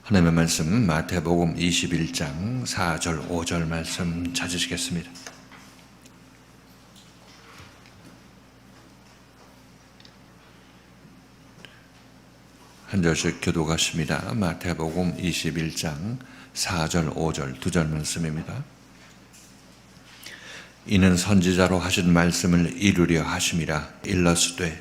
하나님의 말씀 마태복음 21장 4절 5절 말씀 찾으시겠습니다. 한 절씩 교독하십니다. 마태복음 21장 4절 5절 두 절 말씀입니다. 이는 선지자로 하신 말씀을 이루려 하심이라. 일러스되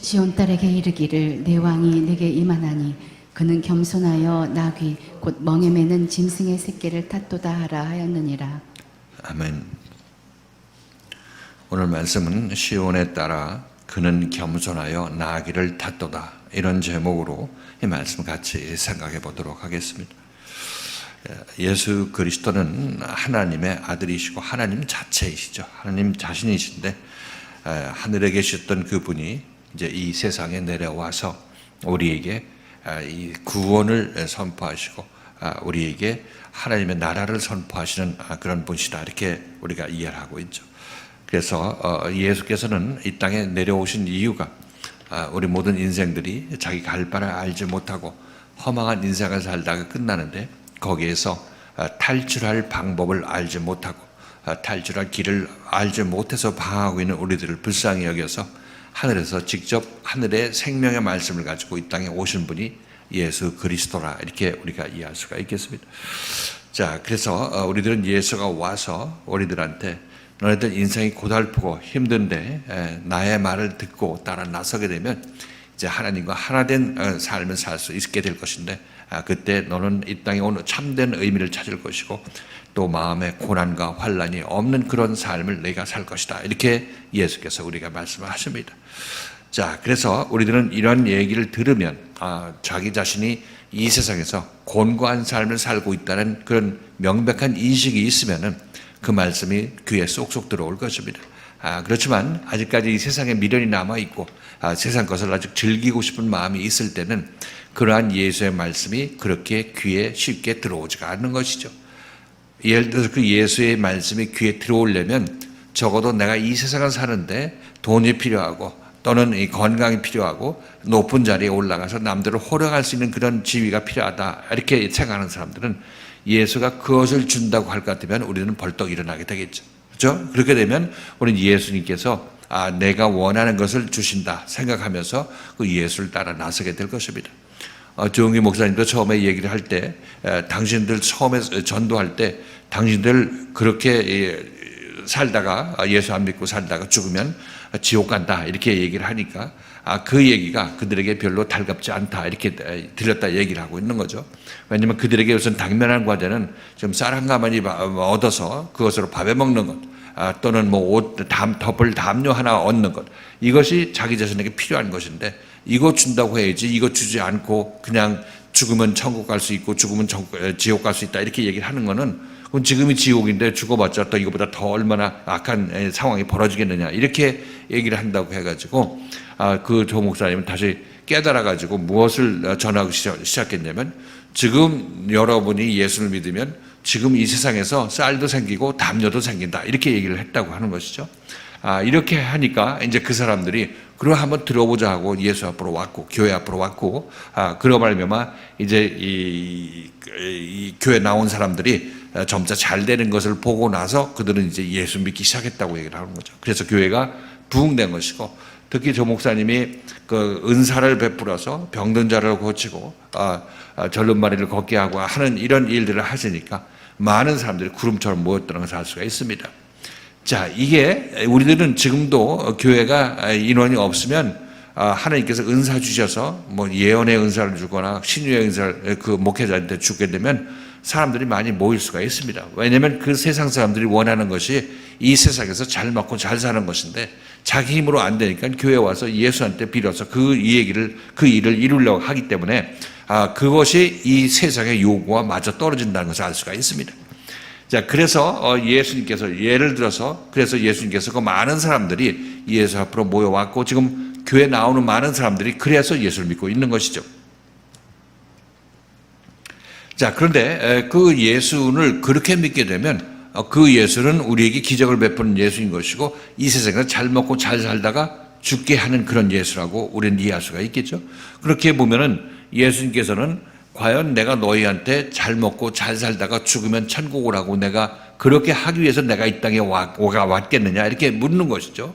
시온 딸에게 이르기를 내 왕이 내게 임하나니 그는 겸손하여 나귀 곧 멍에 매는 짐승의 새끼를 탓도다 하라 하였느니라. 아멘. 오늘 말씀은 시온에 따라 그는 겸손하여 나귀를 탓도다, 이런 제목으로 이 말씀 같이 생각해 보도록 하겠습니다. 예수 그리스도는 하나님의 아들이시고 하나님 자체이시죠. 하나님 자신이신데 하늘에 계셨던 그분이 이제 이 세상에 내려와서 우리에게 이 구원을 선포하시고 우리에게 하나님의 나라를 선포하시는 그런 분이시다, 이렇게 우리가 이해를 하고 있죠. 그래서 예수께서는 이 땅에 내려오신 이유가 우리 모든 인생들이 자기 갈 바를 알지 못하고 허망한 인생을 살다가 끝나는데 거기에서 탈출할 방법을 알지 못하고 탈출할 길을 알지 못해서 방황하고 있는 우리들을 불쌍히 여겨서 하늘에서 직접 하늘의 생명의 말씀을 가지고 이 땅에 오신 분이 예수 그리스도라, 이렇게 우리가 이해할 수가 있겠습니다. 자, 그래서 우리들은 예수가 와서 우리들한테 너희들 인생이 고달프고 힘든데 나의 말을 듣고 따라 나서게 되면 이제 하나님과 하나된 삶을 살 수 있게 될 것인데 그때 너는 이 땅에 오는 참된 의미를 찾을 것이고 또 마음에 고난과 환난이 없는 그런 삶을 내가 살 것이다, 이렇게 예수께서 우리가 말씀을 하십니다. 자, 그래서 우리들은 이런 얘기를 들으면 자기 자신이 이 세상에서 곤고한 삶을 살고 있다는 그런 명백한 인식이 있으면은 그 말씀이 귀에 쏙쏙 들어올 것입니다. 그렇지만 아직까지 이 세상에 미련이 남아있고 세상 것을 아직 즐기고 싶은 마음이 있을 때는 그러한 예수의 말씀이 그렇게 귀에 쉽게 들어오지가 않는 것이죠. 예를 들어서 그 예수의 말씀이 귀에 들어오려면 적어도 내가 이 세상을 사는데 돈이 필요하고 또는 이 건강이 필요하고 높은 자리에 올라가서 남들을 호령할 수 있는 그런 지위가 필요하다, 이렇게 생각하는 사람들은 예수가 그것을 준다고 할 것 같으면 우리는 벌떡 일어나게 되겠죠. 그렇죠? 그렇게 되면 우리는 예수님께서 내가 원하는 것을 주신다 생각하면서 그 예수를 따라 나서게 될 것입니다. 조용기 목사님도 처음에 얘기를 할 때 당신들 처음에 전도할 때 당신들 그렇게 살다가 예수 안 믿고 살다가 죽으면 지옥 간다, 이렇게 얘기를 하니까 그 얘기가 그들에게 별로 달갑지 않다, 이렇게 들렸다 얘기를 하고 있는 거죠. 왜냐하면 그들에게 우선 당면한 과제는 좀 쌀 한 가마니 얻어서 그것으로 밥에 먹는 것, 또는 뭐 옷 덮을 담요 하나 얻는 것, 이것이 자기 자신에게 필요한 것인데 이거 준다고 해야지 이거 주지 않고 그냥 죽으면 천국 갈 수 있고 죽으면 지옥 갈 수 있다, 이렇게 얘기를 하는 거는 그럼 지금이 지옥인데 죽어봤자 또 이거보다 더 얼마나 악한 상황이 벌어지겠느냐, 이렇게 얘기를 한다고 해가지고 그 조 목사님은 다시 깨달아가지고 무엇을 전하기 시작했냐면 지금 여러분이 예수를 믿으면 지금 이 세상에서 쌀도 생기고 담요도 생긴다, 이렇게 얘기를 했다고 하는 것이죠. 이렇게 하니까 이제 그 사람들이 그럼 한번 들어보자 하고 예수 앞으로 왔고 교회 앞으로 왔고 그러 말미암아 이제 이 교회 나온 사람들이 점차 잘 되는 것을 보고 나서 그들은 이제 예수 믿기 시작했다고 얘기를 하는 거죠. 그래서 교회가 부흥된 것이고, 특히 조 목사님이 그 은사를 베풀어서 병든 자를 고치고 절름발이를 걷게 하고 하는 이런 일들을 하시니까 많은 사람들이 구름처럼 모였다는 것을 알 수가 있습니다. 자, 이게 우리들은 지금도 교회가 인원이 없으면 하나님께서 은사 주셔서 뭐 예언의 은사를 주거나 신유의 은사를 그 목회자한테 주게 되면 사람들이 많이 모일 수가 있습니다. 왜냐하면 그 세상 사람들이 원하는 것이 이 세상에서 잘 먹고 잘 사는 것인데 자기 힘으로 안 되니까 교회에 와서 예수한테 빌어서 그 일을 이루려고 하기 때문에 그것이 이 세상의 요구와 맞아 떨어진다는 것을 알 수가 있습니다. 자, 그래서 예수님께서 예를 들어서 그래서 예수님께서 그 많은 사람들이 예수 앞으로 모여왔고 지금 교회 나오는 많은 사람들이 그래서 예수를 믿고 있는 것이죠. 자, 그런데 그 예수를 그렇게 믿게 되면 그 예수는 우리에게 기적을 베푸는 예수인 것이고 이 세상에서 잘 먹고 잘 살다가 죽게 하는 그런 예수라고 우리는 이해할 수가 있겠죠. 그렇게 보면은 예수님께서는 과연 내가 너희한테 잘 먹고 잘 살다가 죽으면 천국을 하고 내가 그렇게 하기 위해서 내가 이 땅에 왔겠느냐 이렇게 묻는 것이죠.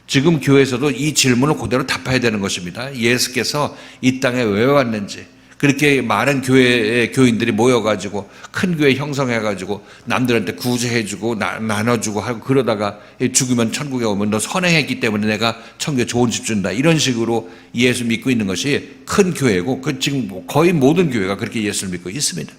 지금 교회에서도 이 질문을 그대로 답해야 되는 것입니다. 예수께서 이 땅에 왜 왔는지, 그렇게 많은 교회의 교인들이 모여가지고 큰 교회 형성해가지고 남들한테 구제해주고 나눠주고 하고 그러다가 죽으면 천국에 오면 너 선행했기 때문에 내가 천국에 좋은 집 준다 이런 식으로 예수 믿고 있는 것이 큰 교회고, 그 지금 거의 모든 교회가 그렇게 예수를 믿고 있습니다.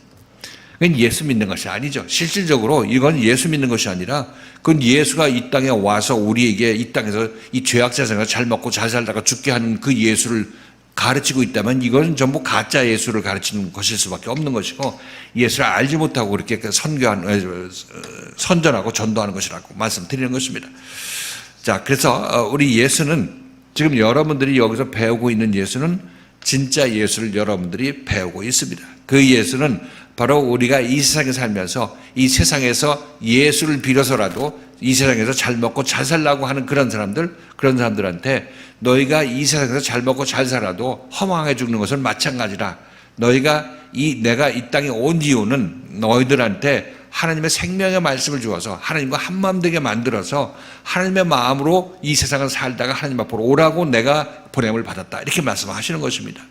그건 예수 믿는 것이 아니죠. 실질적으로 이건 예수 믿는 것이 아니라 그건 예수가 이 땅에 와서 우리에게 이 땅에서 이 죄악 세상에서 잘 먹고 잘 살다가 죽게 하는 그 예수를 가르치고 있다면 이건 전부 가짜 예수를 가르치는 것일 수밖에 없는 것이고, 예수를 알지 못하고 그렇게 선전하고 전도하는 것이라고 말씀드리는 것입니다. 자, 그래서 우리 예수는, 지금 여러분들이 여기서 배우고 있는 예수는 진짜 예수를 여러분들이 배우고 있습니다. 그 예수는 바로 우리가 이 세상에 살면서 이 세상에서 예수를 빌어서라도 이 세상에서 잘 먹고 잘 살라고 하는 그런 사람들한테 너희가 이 세상에서 잘 먹고 잘 살아도 허망해 죽는 것은 마찬가지라. 내가 이 땅에 온 이유는 너희들한테 하나님의 생명의 말씀을 주어서 하나님과 한마음 되게 만들어서 하나님의 마음으로 이 세상을 살다가 하나님 앞으로 오라고 내가 보냄을 받았다. 이렇게 말씀하시는 것입니다.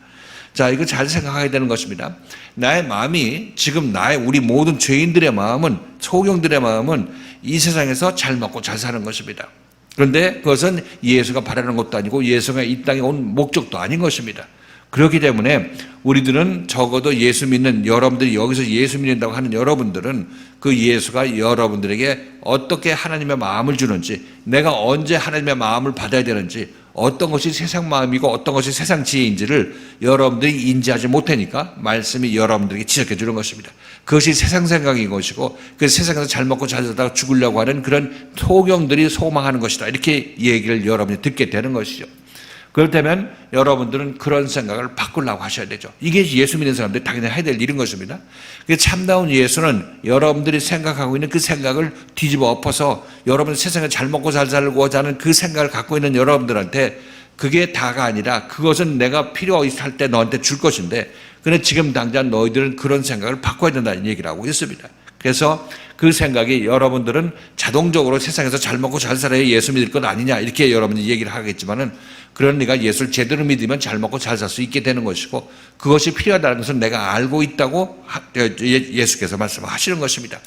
자, 이거 잘 생각해야 되는 것입니다. 나의 마음이, 지금 우리 모든 죄인들의 마음은, 소경들의 마음은 이 세상에서 잘 먹고 잘 사는 것입니다. 그런데 그것은 예수가 바라는 것도 아니고 예수가 이 땅에 온 목적도 아닌 것입니다. 그렇기 때문에 우리들은 적어도 예수 믿는 여러분들이, 여기서 예수 믿는다고 하는 여러분들은 그 예수가 여러분들에게 어떻게 하나님의 마음을 주는지, 내가 언제 하나님의 마음을 받아야 되는지, 어떤 것이 세상 마음이고 어떤 것이 세상 지혜인지를 여러분들이 인지하지 못하니까 말씀이 여러분들에게 지적해 주는 것입니다. 그것이 세상 생각인 것이고, 그 세상에서 잘 먹고 잘 살다가 죽으려고 하는 그런 소경들이 소망하는 것이다. 이렇게 얘기를 여러분이 듣게 되는 것이죠. 그렇다면 여러분들은 그런 생각을 바꾸려고 하셔야 되죠. 이게 예수 믿는 사람들이 당연히 해야 될 일인 것입니다. 참다운 예수는 여러분들이 생각하고 있는 그 생각을 뒤집어 엎어서 여러분 세상에 잘 먹고 잘 살고자 하는 그 생각을 갖고 있는 여러분들한테 그게 다가 아니라 그것은 내가 필요할 때 너한테 줄 것인데, 그런데 지금 당장 너희들은 그런 생각을 바꿔야 된다는 얘기를 하고 있습니다. 그래서 그 생각이 여러분들은 자동적으로 세상에서 잘 먹고 잘 살아야 예수 믿을 것 아니냐 이렇게 여러분이 얘기를 하겠지만은, 그런 네가 예수를 제대로 믿으면 잘 먹고 잘 살 수 있게 되는 것이고, 그것이 필요하다는 것은 내가 알고 있다고 예수께서 말씀하시는 것입니다.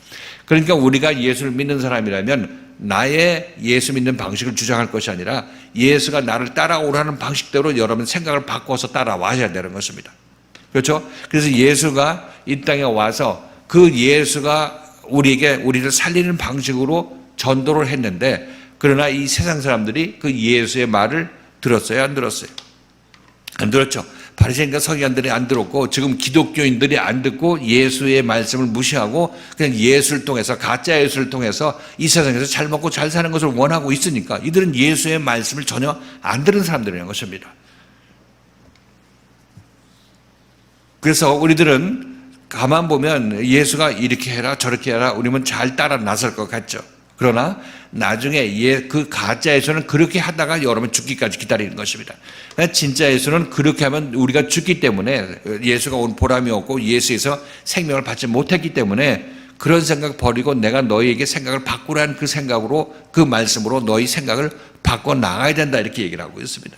그러니까 우리가 예수를 믿는 사람이라면 나의 예수 믿는 방식을 주장할 것이 아니라 예수가 나를 따라오라는 방식대로 여러분 생각을 바꿔서 따라와야 되는 것입니다. 그렇죠? 그래서 예수가 이 땅에 와서 그 예수가 우리를 살리는 방식으로 전도를 했는데, 그러나 이 세상 사람들이 그 예수의 말을 들었어요? 안 들었어요? 안 들었죠. 바리새인과 서기관들이 안 들었고, 지금 기독교인들이 안 듣고 예수의 말씀을 무시하고 그냥 예수를 통해서, 가짜 예수를 통해서 이 세상에서 잘 먹고 잘 사는 것을 원하고 있으니까 이들은 예수의 말씀을 전혀 안 들은 사람들이라는 것입니다. 그래서 우리들은 가만 보면 예수가 이렇게 해라 저렇게 해라 우리면 잘 따라 나설 것 같죠. 그러나 나중에 그 가짜 예수는 그렇게 하다가 여러분 죽기까지 기다리는 것입니다. 진짜 예수는 그렇게 하면 우리가 죽기 때문에, 예수가 온 보람이 없고 예수에서 생명을 받지 못했기 때문에 그런 생각 버리고 내가 너희에게 생각을 바꾸라는 그 생각으로, 그 말씀으로 너희 생각을 바꿔 나가야 된다 이렇게 얘기를 하고 있습니다.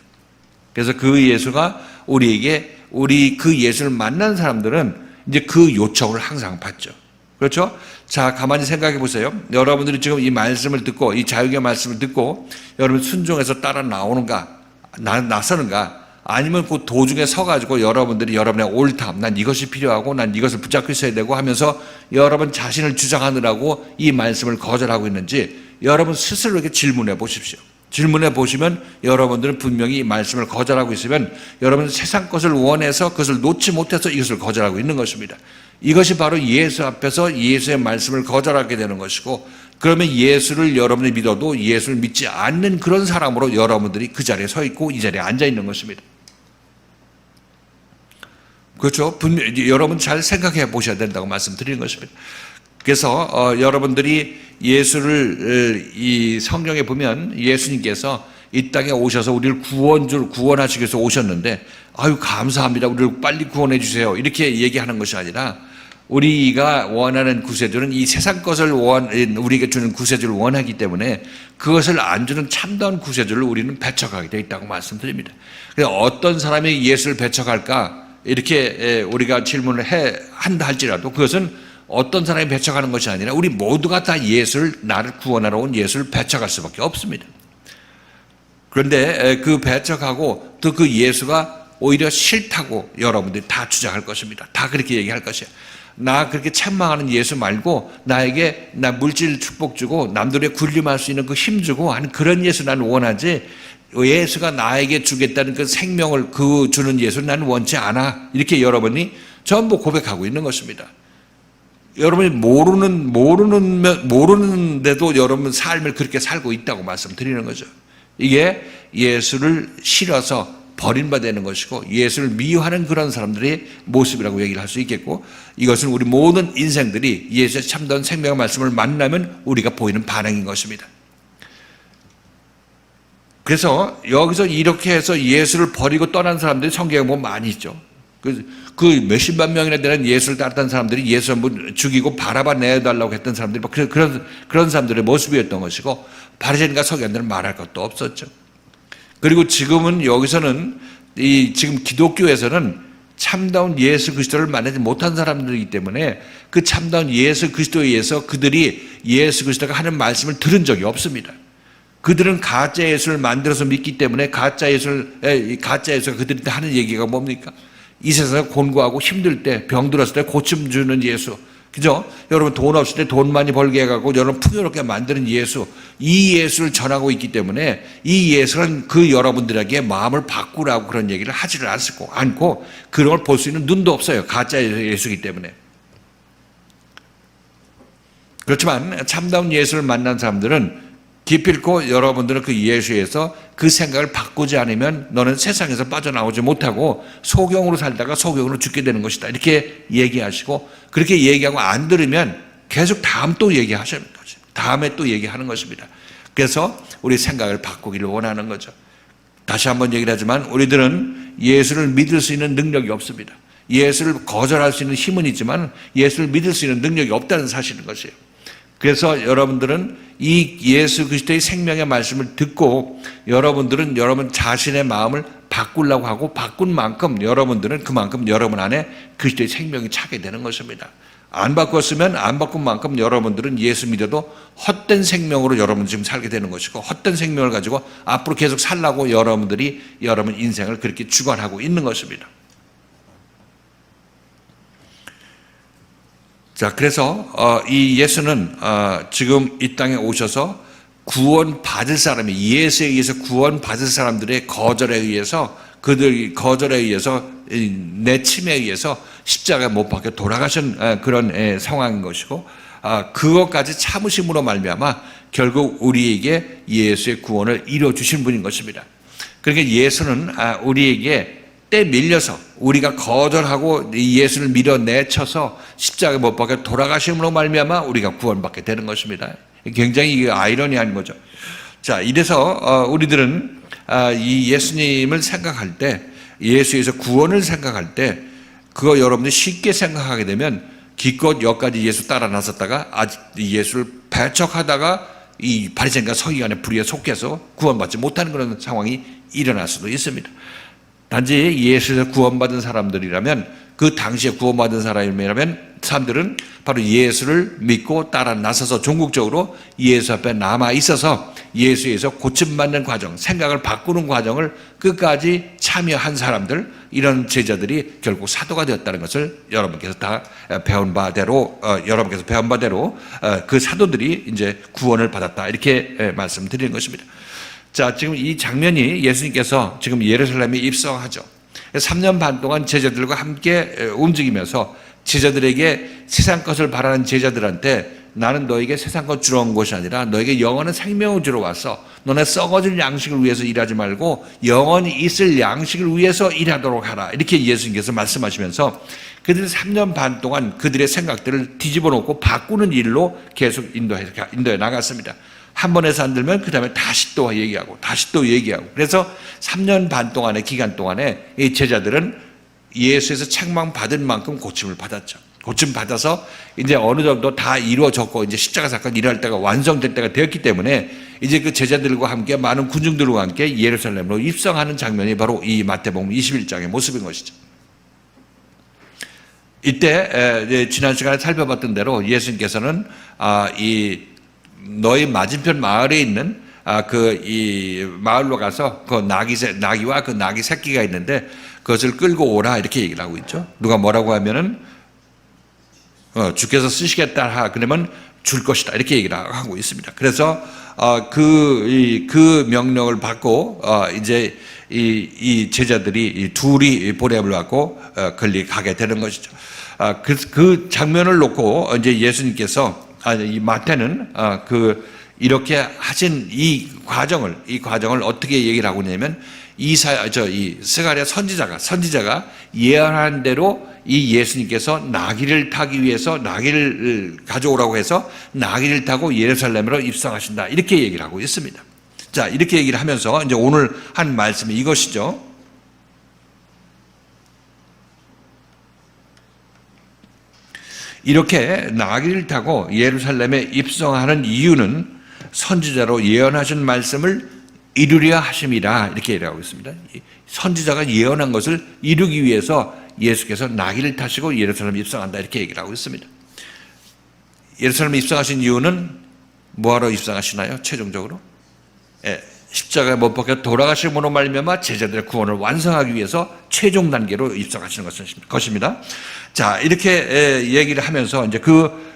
그래서 그 예수가 우리 그 예수를 만난 사람들은 이제 그 요청을 항상 받죠. 그렇죠? 자, 가만히 생각해 보세요. 여러분들이 지금 이 말씀을 듣고, 이 자유의 말씀을 듣고 여러분 순종해서 따라 나서는가? 아니면 그 도중에 서가지고 여러분들이 여러분의 옳담, 난 이것이 필요하고 난 이것을 붙잡고 있어야 되고 하면서 여러분 자신을 주장하느라고 이 말씀을 거절하고 있는지 여러분 스스로에게 질문해 보십시오. 질문해 보시면 여러분들은 분명히 이 말씀을 거절하고 있으면 여러분은 세상 것을 원해서 그것을 놓지 못해서 이것을 거절하고 있는 것입니다. 이것이 바로 예수 앞에서 예수의 말씀을 거절하게 되는 것이고, 그러면 예수를 여러분이 믿어도 예수를 믿지 않는 그런 사람으로 여러분들이 그 자리에 서 있고 이 자리에 앉아 있는 것입니다. 그렇죠? 여러분 잘 생각해 보셔야 된다고 말씀드리는 것입니다. 그래서 여러분들이 예수를 이 성경에 보면 예수님께서 이 땅에 오셔서 우리를 구원하시기 위해서 오셨는데, 아유, 감사합니다. 우리를 빨리 구원해 주세요. 이렇게 얘기하는 것이 아니라, 우리가 원하는 구세주는 이 세상 것을 우리에게 주는 구세주를 원하기 때문에 그것을 안 주는 참다운 구세주를 우리는 배척하게 되어 있다고 말씀드립니다. 그래서 어떤 사람이 예수를 배척할까? 이렇게 우리가 질문을 한다 할지라도 그것은 어떤 사람이 배척하는 것이 아니라 우리 모두가 다 나를 구원하러 온 예수를 배척할 수밖에 없습니다. 그런데 그 배척하고 또 그 예수가 오히려 싫다고 여러분들이 다 주장할 것입니다. 다 그렇게 얘기할 것이에요. 나 그렇게 책망하는 예수 말고 나에게 물질 축복 주고 남들의 군림할 수 있는 그 힘 주고 하는 그런 예수 나는 원하지, 예수가 나에게 주겠다는 그 생명을 주는 예수는 나는 원치 않아. 이렇게 여러분이 전부 고백하고 있는 것입니다. 여러분이 모르는데도 여러분 삶을 그렇게 살고 있다고 말씀드리는 거죠. 이게 예수를 싫어서 버림받는 것이고 예수를 미워하는 그런 사람들의 모습이라고 얘기를 할 수 있겠고, 이것은 우리 모든 인생들이 예수의 참다운 생명의 말씀을 만나면 우리가 보이는 반응인 것입니다. 그래서 여기서 이렇게 해서 예수를 버리고 떠난 사람들이 성경에 보면 많이 있죠. 그 몇십만 명이나 되는 예수를 따랐던 사람들이 예수 한번 죽이고 바라바 내달라고 했던 사람들이 그런 사람들의 모습이었던 것이고, 바리새인과 서기관들은 말할 것도 없었죠. 그리고 지금은 여기서는 지금 기독교에서는 참다운 예수 그리스도를 만나지 못한 사람들이기 때문에 그 참다운 예수 그리스도에 의해서 그들이 예수 그리스도가 하는 말씀을 들은 적이 없습니다. 그들은 가짜 예수를 만들어서 믿기 때문에 가짜 예수가 그들한테 하는 얘기가 뭡니까? 이 세상에 곤고하고 힘들 때, 병들었을 때 고침 주는 예수, 그죠? 여러분 돈 없을 때 돈 많이 벌게 해가지고 여러분 풍요롭게 만드는 예수, 이 예수를 전하고 있기 때문에 이 예수는 그 여러분들에게 마음을 바꾸라고 그런 얘기를 하지를 않고 그런 걸 볼 수 있는 눈도 없어요. 가짜 예수이기 때문에. 그렇지만 참다운 예수를 만난 사람들은 기필코 여러분들은 그 예수에서 그 생각을 바꾸지 않으면 너는 세상에서 빠져나오지 못하고 소경으로 살다가 소경으로 죽게 되는 것이다. 이렇게 얘기하시고, 그렇게 얘기하고 안 들으면 계속 다음 또 얘기하시는 거죠. 다음에 또 얘기하는 것입니다. 그래서 우리 생각을 바꾸기를 원하는 거죠. 다시 한번 얘기를 하지만 우리들은 예수를 믿을 수 있는 능력이 없습니다. 예수를 거절할 수 있는 힘은 있지만 예수를 믿을 수 있는 능력이 없다는 사실인 것이에요. 그래서 여러분들은 이 예수 그리스도의 생명의 말씀을 듣고 여러분들은 여러분 자신의 마음을 바꾸려고 하고 바꾼 만큼 여러분들은 그만큼 여러분 안에 그리스도의 생명이 차게 되는 것입니다. 안 바꿨으면 안 바꾼 만큼 여러분들은 예수 믿어도 헛된 생명으로 여러분 지금 살게 되는 것이고, 헛된 생명을 가지고 앞으로 계속 살라고 여러분들이 여러분 인생을 그렇게 주관하고 있는 것입니다. 자, 그래서 이 예수는 지금 이 땅에 오셔서 구원받을 사람이, 예수에 의해서 구원받을 사람들의 거절에 의해서, 그들 거절에 의해서, 내침에 의해서 십자가에 못 박혀 돌아가신 그런 상황인 것이고, 그것까지 참으심으로 말미암아 결국 우리에게 예수의 구원을 이루어 주신 분인 것입니다. 그러니까 예수는 우리에게 때 밀려서 우리가 거절하고 예수를 밀어내쳐서 십자가에 못 박혀 돌아가심으로 말미암아 우리가 구원받게 되는 것입니다. 굉장히 아이러니한 거죠. 자, 이래서 우리들은 이 예수님을 생각할 때, 예수에서 구원을 생각할 때, 그거 여러분들이 쉽게 생각하게 되면 기껏 여기까지 예수 따라 나섰다가 아직 예수를 배척하다가 이 바리새인과 서기관의 불의에 속해서 구원받지 못하는 그런 상황이 일어날 수도 있습니다. 단지 예수에서 구원받은 사람들이라면, 그 당시에 구원받은 사람들은 바로 예수를 믿고 따라 나서서 종국적으로 예수 앞에 남아 있어서 예수에서 고침받는 과정, 생각을 바꾸는 과정을 끝까지 참여한 사람들, 이런 제자들이 결국 사도가 되었다는 것을 여러분께서 다 배운 바대로, 그 사도들이 이제 구원을 받았다, 이렇게 말씀드리는 것입니다. 자, 지금 이 장면이 예수님께서 지금 예루살렘에 입성하죠. 3년 반 동안 제자들과 함께 움직이면서 제자들에게 세상 것을 바라는 제자들한테, 나는 너에게 세상 것 주러 온 것이 아니라 너에게 영원한 생명을 주러 왔어. 너네 썩어질 양식을 위해서 일하지 말고 영원히 있을 양식을 위해서 일하도록 하라. 이렇게 예수님께서 말씀하시면서 그들이 3년 반 동안 그들의 생각들을 뒤집어 놓고 바꾸는 일로 계속 인도해 나갔습니다. 한 번 해서 안 들면 그 다음에 다시 또 얘기하고 다시 또 얘기하고, 그래서 3년 반 동안의 기간 동안에 이 제자들은 예수에서 책망받은 만큼 고침을 받았죠. 고침 받아서 이제 어느 정도 다 이루어졌고 이제 십자가 사건 일어날 때가 완성될 때가 되었기 때문에 이제 그 제자들과 함께 많은 군중들과 함께 예루살렘으로 입성하는 장면이 바로 이 마태복음 21장의 모습인 것이죠. 이때 지난 시간에 살펴봤던 대로 예수님께서는 이 너희 맞은편 마을에 있는 이 마을로 가서 그 나귀와 그 나귀 새끼가 있는데 그것을 끌고 오라 이렇게 얘기를 하고 있죠. 누가 뭐라고 하면은 주께서 쓰시겠다 그러면 줄 것이다 이렇게 얘기를 하고 있습니다. 그래서 그 명령을 받고 이제 이 제자들이 둘이 보냄을 받고 걸리 가게 되는 것이죠. 그 장면을 놓고 이제 예수님께서 이 마태는 이렇게 하신 이 과정을 어떻게 얘기를 하고 있냐면 이 스가랴 선지자가 예언한 대로 이 예수님께서 나귀를 타기 위해서 나귀를 가져오라고 해서 나귀를 타고 예루살렘으로 입성하신다 이렇게 얘기를 하고 있습니다. 자, 이렇게 얘기를 하면서 이제 오늘 한 말씀이 이것이죠. 이렇게 나귀를 타고 예루살렘에 입성하는 이유는 선지자로 예언하신 말씀을 이루려 하심이라 이렇게 얘기하고 있습니다. 선지자가 예언한 것을 이루기 위해서 예수께서 나귀를 타시고 예루살렘에 입성한다 이렇게 얘기를 하고 있습니다. 예루살렘에 입성하신 이유는 뭐하러 입성하시나요? 최종적으로 십자가에 못 박혀 돌아가심으로 말미암아 제자들의 구원을 완성하기 위해서 최종 단계로 입성하시는 것입니다. 자, 이렇게 얘기를 하면서 이제 그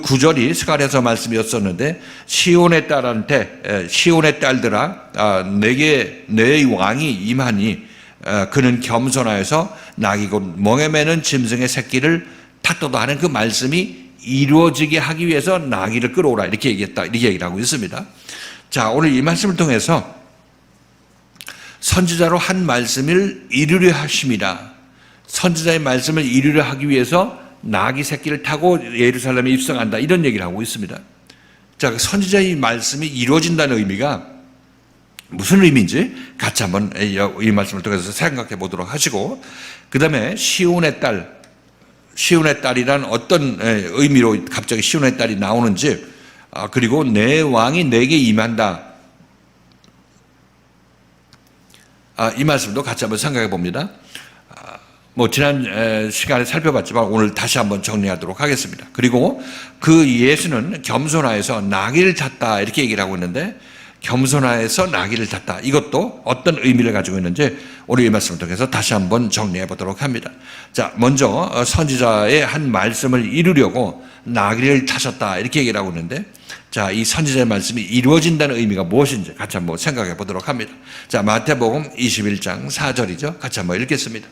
구절이 스가랴서 말씀이었었는데 시온의 딸들아 내게 내 왕이 임하니 그는 겸손하여서 나귀 곧 멍에 매는 짐승의 새끼를 탔도다 하는 그 말씀이 이루어지게 하기 위해서 나귀를 끌어오라 이렇게 얘기를 하고 있습니다. 자, 오늘 이 말씀을 통해서 선지자로 한 말씀을 이루려 하심이라, 선지자의 말씀을 이루려 하기 위해서 나귀 새끼를 타고 예루살렘에 입성한다 이런 얘기를 하고 있습니다. 자, 선지자의 말씀이 이루어진다는 의미가 무슨 의미인지 같이 한번 이 말씀을 통해서 생각해 보도록 하시고, 그 다음에 시온의 딸이란 어떤 의미로 갑자기 시온의 딸이 나오는지, 그리고 내 왕이 내게 임한다, 이 말씀도 같이 한번 생각해 봅니다. 지난 시간에 살펴봤지만 오늘 다시 한번 정리하도록 하겠습니다. 그리고 그 예수는 겸손하여서 나귀를 탔다 이렇게 얘기를 하고 있는데, 겸손하여서 나귀를 탔다 이것도 어떤 의미를 가지고 있는지 오늘 이 말씀을 통해서 다시 한번 정리해 보도록 합니다. 자, 먼저 선지자의 한 말씀을 이루려고 나귀를 타셨다 이렇게 얘기를 하고 있는데, 자, 이 선지자의 말씀이 이루어진다는 의미가 무엇인지 같이 한번 생각해 보도록 합니다. 자, 마태복음 21장 4절이죠. 같이 한번 읽겠습니다.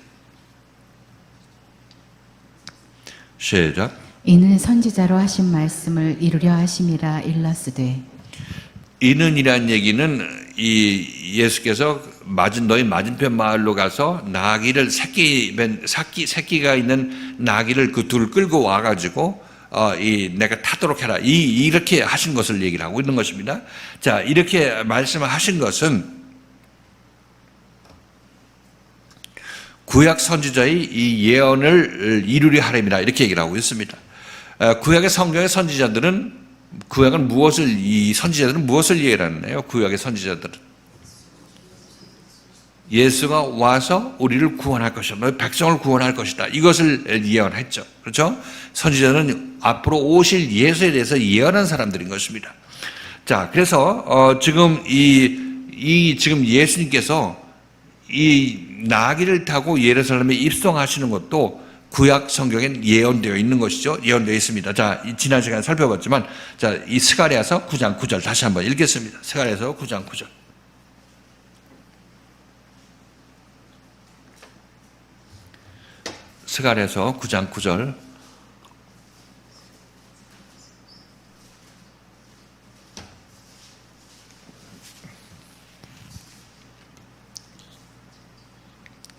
시작. 이는 선지자로 하신 말씀을 이루려 하심이라 일렀으되. 이는이란 얘기는 이 예수께서 너희 맞은편 마을로 가서 나귀를 새끼가 있는 나귀를 그 둘 끌고 와가지고 내가 타도록 해라 이렇게 하신 것을 얘기를 하고 있는 것입니다. 자, 이렇게 말씀하신 것은 구약 선지자의 이 예언을 이루려 하림이라 이렇게 얘기를 하고 있습니다. 구약의 성경의 선지자들은 이 선지자들은 무엇을 예언하나요? 구약의 선지자들은 예수가 와서 우리를 구원할 것이다, 너희 백성을 구원할 것이다 이것을 예언했죠. 그렇죠? 선지자는 앞으로 오실 예수에 대해서 예언한 사람들인 것입니다. 자, 그래서 지금 지금 예수님께서 이 나귀를 타고 예루살렘에 입성하시는 것도 구약 성경에 예언되어 있는 것이죠. 예언되어 있습니다. 자, 지난 시간에 살펴봤지만, 자, 이 스가랴서 9장 9절 다시 한번 읽겠습니다. 스가랴서 9장 9절. 스가랴서 9장 9절.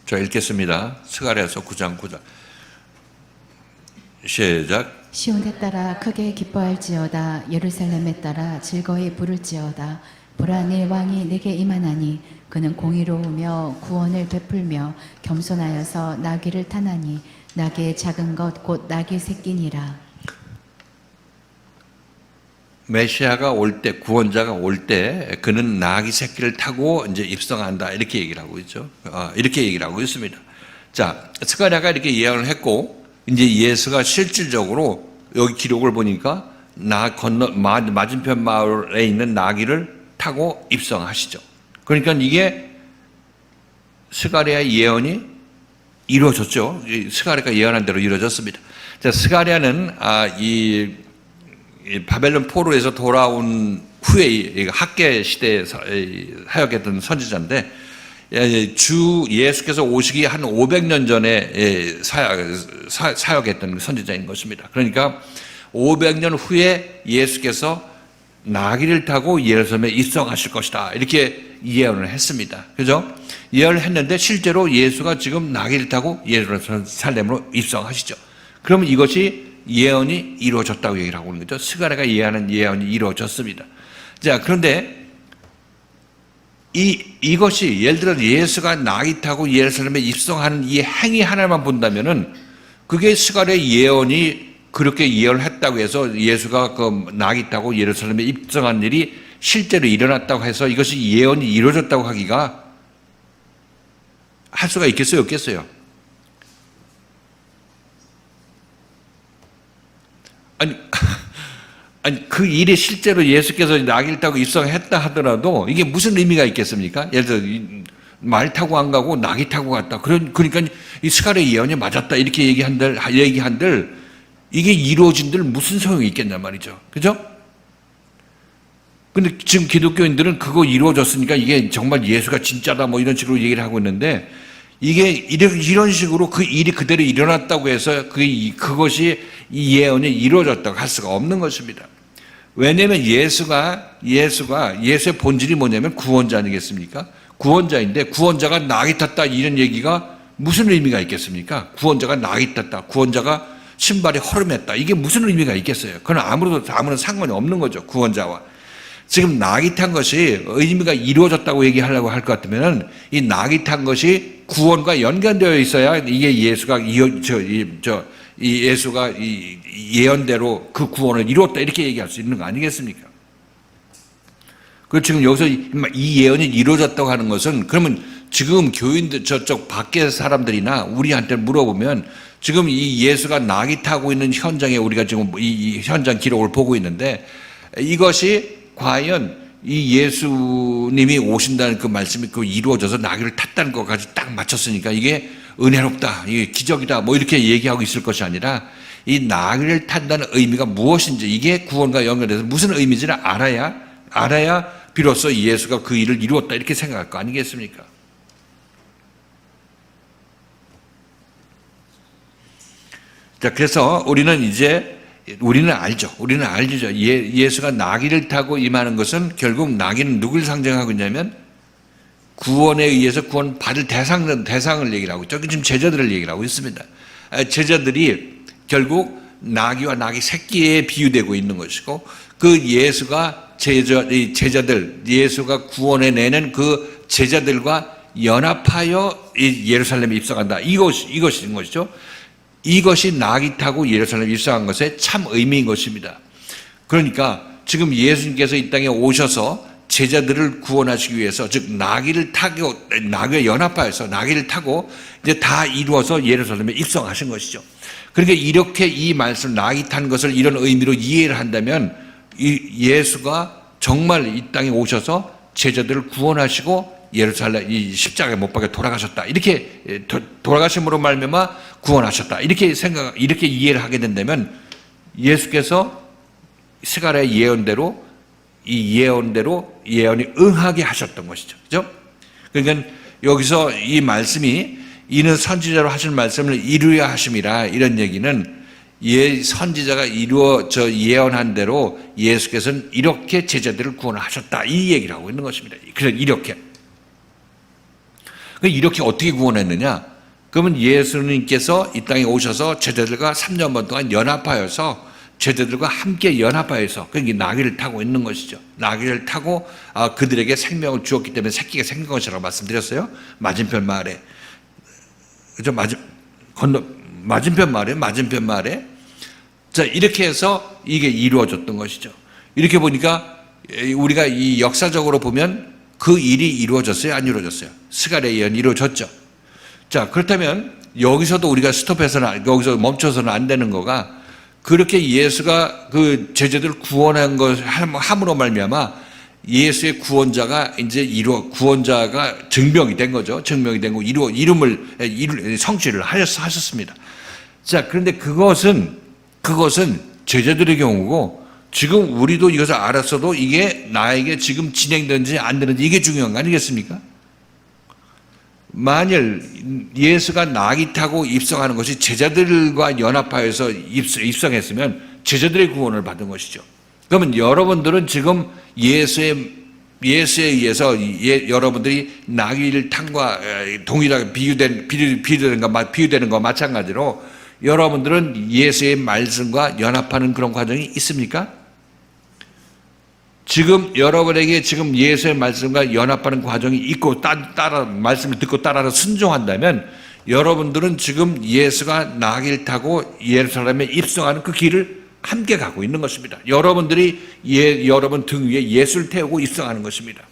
자, 읽겠습니다. 스가랴서 9장 9절. 시작. 시온에 따라 크게 기뻐할지어다. 예루살렘에 따라 즐거이 부를지어다. 보라, 내 왕이 내게 임하나니 그는 공의로우며 구원을 베풀며 겸손하여서 나귀를 타나니 나귀의 작은 것 곧 나귀 새끼니라. 메시아가 올 때, 구원자가 올 때 그는 나귀 새끼를 타고 이제 입성한다, 이렇게 얘기를 하고 있죠. 이렇게 얘기를 하고 있습니다. 자, 스가랴가 이렇게 예언을 했고 이제 예수가 실질적으로 여기 기록을 보니까 맞은편 마을에 있는 나귀를 타고 입성하시죠. 그러니까 이게 스가랴의 예언이 이루어졌죠. 스가랴가 예언한 대로 이루어졌습니다. 자, 스가랴는 이 바벨론 포로에서 돌아온 후에 학계 시대에 사역했던 선지자인데, 주 예수께서 오시기 한 500년 전에 사역했던 선지자인 것입니다. 그러니까 500년 후에 예수께서 나귀를 타고 예루살렘에 입성하실 것이다, 이렇게 예언을 했습니다. 그죠? 예언을 했는데 실제로 예수가 지금 나귀를 타고 예루살렘으로 입성하시죠. 그러면 이것이 예언이 이루어졌다고 얘기를 하고 있는 거죠. 스가랴가 예언한 예언이 이루어졌습니다. 자, 그런데 이것이 예를 들어 예수가 나귀 타고 예루살렘에 입성하는 이 행위 하나만 본다면은 그게 스가랴의 예언이 그렇게 예언을 했다고 해서 예수가 그 나귀 타고 예루살렘에 입성한 일이 실제로 일어났다고 해서 이것이 예언이 이루어졌다고 하기가 할 수가 있겠어요, 없겠어요? 아니 그 일이 실제로 예수께서 나귀를 타고 입성했다 하더라도 이게 무슨 의미가 있겠습니까? 예를 들어 말 타고 안 가고 나귀 타고 갔다. 그러니까 이 스가랴 예언이 맞았다, 이렇게 얘기한들 이게 이루어진들 무슨 소용이 있겠냐 말이죠. 그죠? 근데 지금 기독교인들은 그거 이루어졌으니까 이게 정말 예수가 진짜다 뭐 이런 식으로 얘기를 하고 있는데, 이게 이런 식으로 그 일이 그대로 일어났다고 해서 그것이 이 예언이 이루어졌다고 할 수가 없는 것입니다. 왜냐하면 예수의 본질이 뭐냐면 구원자 아니겠습니까? 구원자인데 구원자가 나귀 탔다, 이런 얘기가 무슨 의미가 있겠습니까? 구원자가 나귀 탔다, 구원자가 신발이 허름했다, 이게 무슨 의미가 있겠어요? 그건 아무런 상관이 없는 거죠, 구원자와. 지금 나귀 탄 것이 의미가 이루어졌다고 얘기하려고 할 것 같으면 이 나귀 탄 것이 구원과 연관되어 있어야 이게 예수가 이 예언대로 그 구원을 이루었다, 이렇게 얘기할 수 있는 거 아니겠습니까? 그 지금 여기서 이 예언이 이루어졌다고 하는 것은, 그러면 지금 교인들 저쪽 밖에 사람들이나 우리한테 물어보면 지금 이 예수가 나귀 타고 있는 현장에 우리가 지금 이 현장 기록을 보고 있는데, 이것이 과연 이 예수님이 오신다는 그 말씀이 이루어져서 나귀를 탔다는 것까지 딱 맞췄으니까 이게 은혜롭다, 이게 기적이다, 뭐 이렇게 얘기하고 있을 것이 아니라 이 나귀를 탄다는 의미가 무엇인지, 이게 구원과 연결돼서 무슨 의미인지를 알아야 비로소 예수가 그 일을 이루었다, 이렇게 생각할 거 아니겠습니까? 자, 그래서 우리는 알죠. 예수가 나귀를 타고 임하는 것은 결국 나귀는 누굴 상징하고 있냐면 구원에 의해서 구원 받을 대상을 얘기를 하고 있죠. 지금 제자들을 얘기를 하고 있습니다. 제자들이 결국 나귀와 나귀 새끼에 비유되고 있는 것이고, 그 예수가 제자들, 예수가 구원해내는 그 제자들과 연합하여 예루살렘에 입성한다, 이것인 것이죠. 이것이 나귀 타고 예루살렘에 입성한 것의 참 의미인 것입니다. 그러니까 지금 예수님께서 이 땅에 오셔서 제자들을 구원하시기 위해서, 즉 나귀와 연합하여서 나귀를 타고 이제 다 이루어서 예루살렘에 입성하신 것이죠. 그러니까 이렇게 이 말씀, 나귀 탄 것을 이런 의미로 이해를 한다면 예수가 정말 이 땅에 오셔서 제자들을 구원하시고 예루살렘 이 십자가에 못 박혀 돌아가셨다, 이렇게 돌아가심으로 말미암아 구원하셨다, 이렇게 이해를 하게 된다면 예수께서 스가랴의 예언대로 예언이 응하게 하셨던 것이죠. 그죠? 그러니까 여기서 이 말씀이 이는 선지자로 하신 말씀을 이루어야 하심이라, 이런 얘기는 선지자가 예언한 대로 예수께서는 이렇게 제자들을 구원하셨다, 이 얘기를 하고 있는 것입니다. 그래서 이렇게 어떻게 구원했느냐? 그러면 예수님께서 이 땅에 오셔서 제자들과 3년 반 동안 연합하여서 제자들과 함께 연합하여서 그게 나귀를 타고 있는 것이죠. 나귀를 타고 그들에게 생명을 주었기 때문에 새끼가 생긴 것이라고 말씀드렸어요. 맞은편 마을에. 그죠? 맞은편 마을에. 자, 이렇게 해서 이게 이루어졌던 것이죠. 이렇게 보니까 우리가 이 역사적으로 보면 그 일이 이루어졌어요? 안 이루어졌어요? 스가랴에 의한 이루어졌죠. 자, 그렇다면 여기서도 우리가 여기서 멈춰서는 안 되는 거가 그렇게 예수가 그 제자들을 구원한 것 함으로 말미암아 예수의 구원자가 증명이 된 거죠. 증명이 된 거 성취를 하셨습니다. 자, 그런데 그것은 제자들의 경우고 지금 우리도 이것을 알았어도 이게 나에게 지금 진행되는지 안 되는지 이게 중요한 거 아니겠습니까? 만일 예수가 나귀 타고 입성하는 것이 제자들과 연합하여서 입성했으면 제자들의 구원을 받은 것이죠. 그러면 여러분들은 지금 예수에 의해서 여러분들이 나귀를 탄과 동일하게 비유되는 것과 마찬가지로 여러분들은 예수의 말씀과 연합하는 그런 과정이 있습니까? 지금 여러분에게 지금 예수의 말씀과 연합하는 과정이 있고 말씀을 듣고 따라서 순종한다면 여러분들은 지금 예수가 나귀를 타고 예루살렘에 입성하는 그 길을 함께 가고 있는 것입니다. 여러분들이 여러분 등 위에 예수를 태우고 입성하는 것입니다.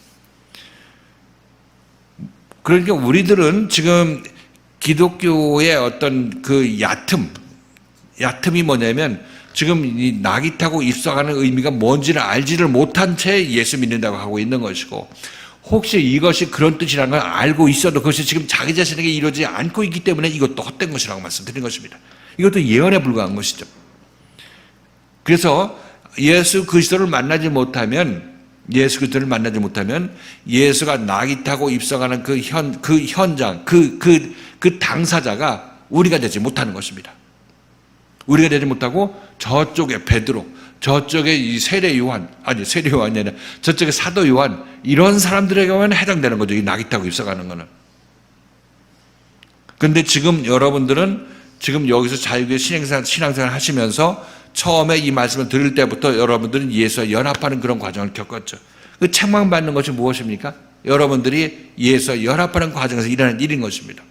그러니까 우리들은 지금 기독교의 어떤 그 얕음이 뭐냐면 지금 이 나귀 타고 입성하는 의미가 뭔지를 알지를 못한 채 예수 믿는다고 하고 있는 것이고 혹시 이것이 그런 뜻이라는 걸 알고 있어도 그것이 지금 자기 자신에게 이루어지지 않고 있기 때문에 이것도 헛된 것이라고 말씀드린 것입니다. 이것도 예언에 불과한 것이죠. 그래서 예수 그리스도를 만나지 못하면 예수가 나귀 타고 입성하는 그 현장, 그 당사자가 우리가 되지 못하는 것입니다. 우리가 되지 못하고 저쪽에 베드로, 저쪽에 이 세례 요한이 아니라 저쪽에 사도 요한 이런 사람들에게만 해당되는 거죠. 이 나귀 타고 입성하는 거는. 그런데 지금 여러분들은 지금 여기서 자유교회 신앙생활 하시면서 처음에 이 말씀을 들을 때부터 여러분들은 예수와 연합하는 그런 과정을 겪었죠. 그 책망받는 것이 무엇입니까? 여러분들이 예수와 연합하는 과정에서 일어나는 일인 것입니다.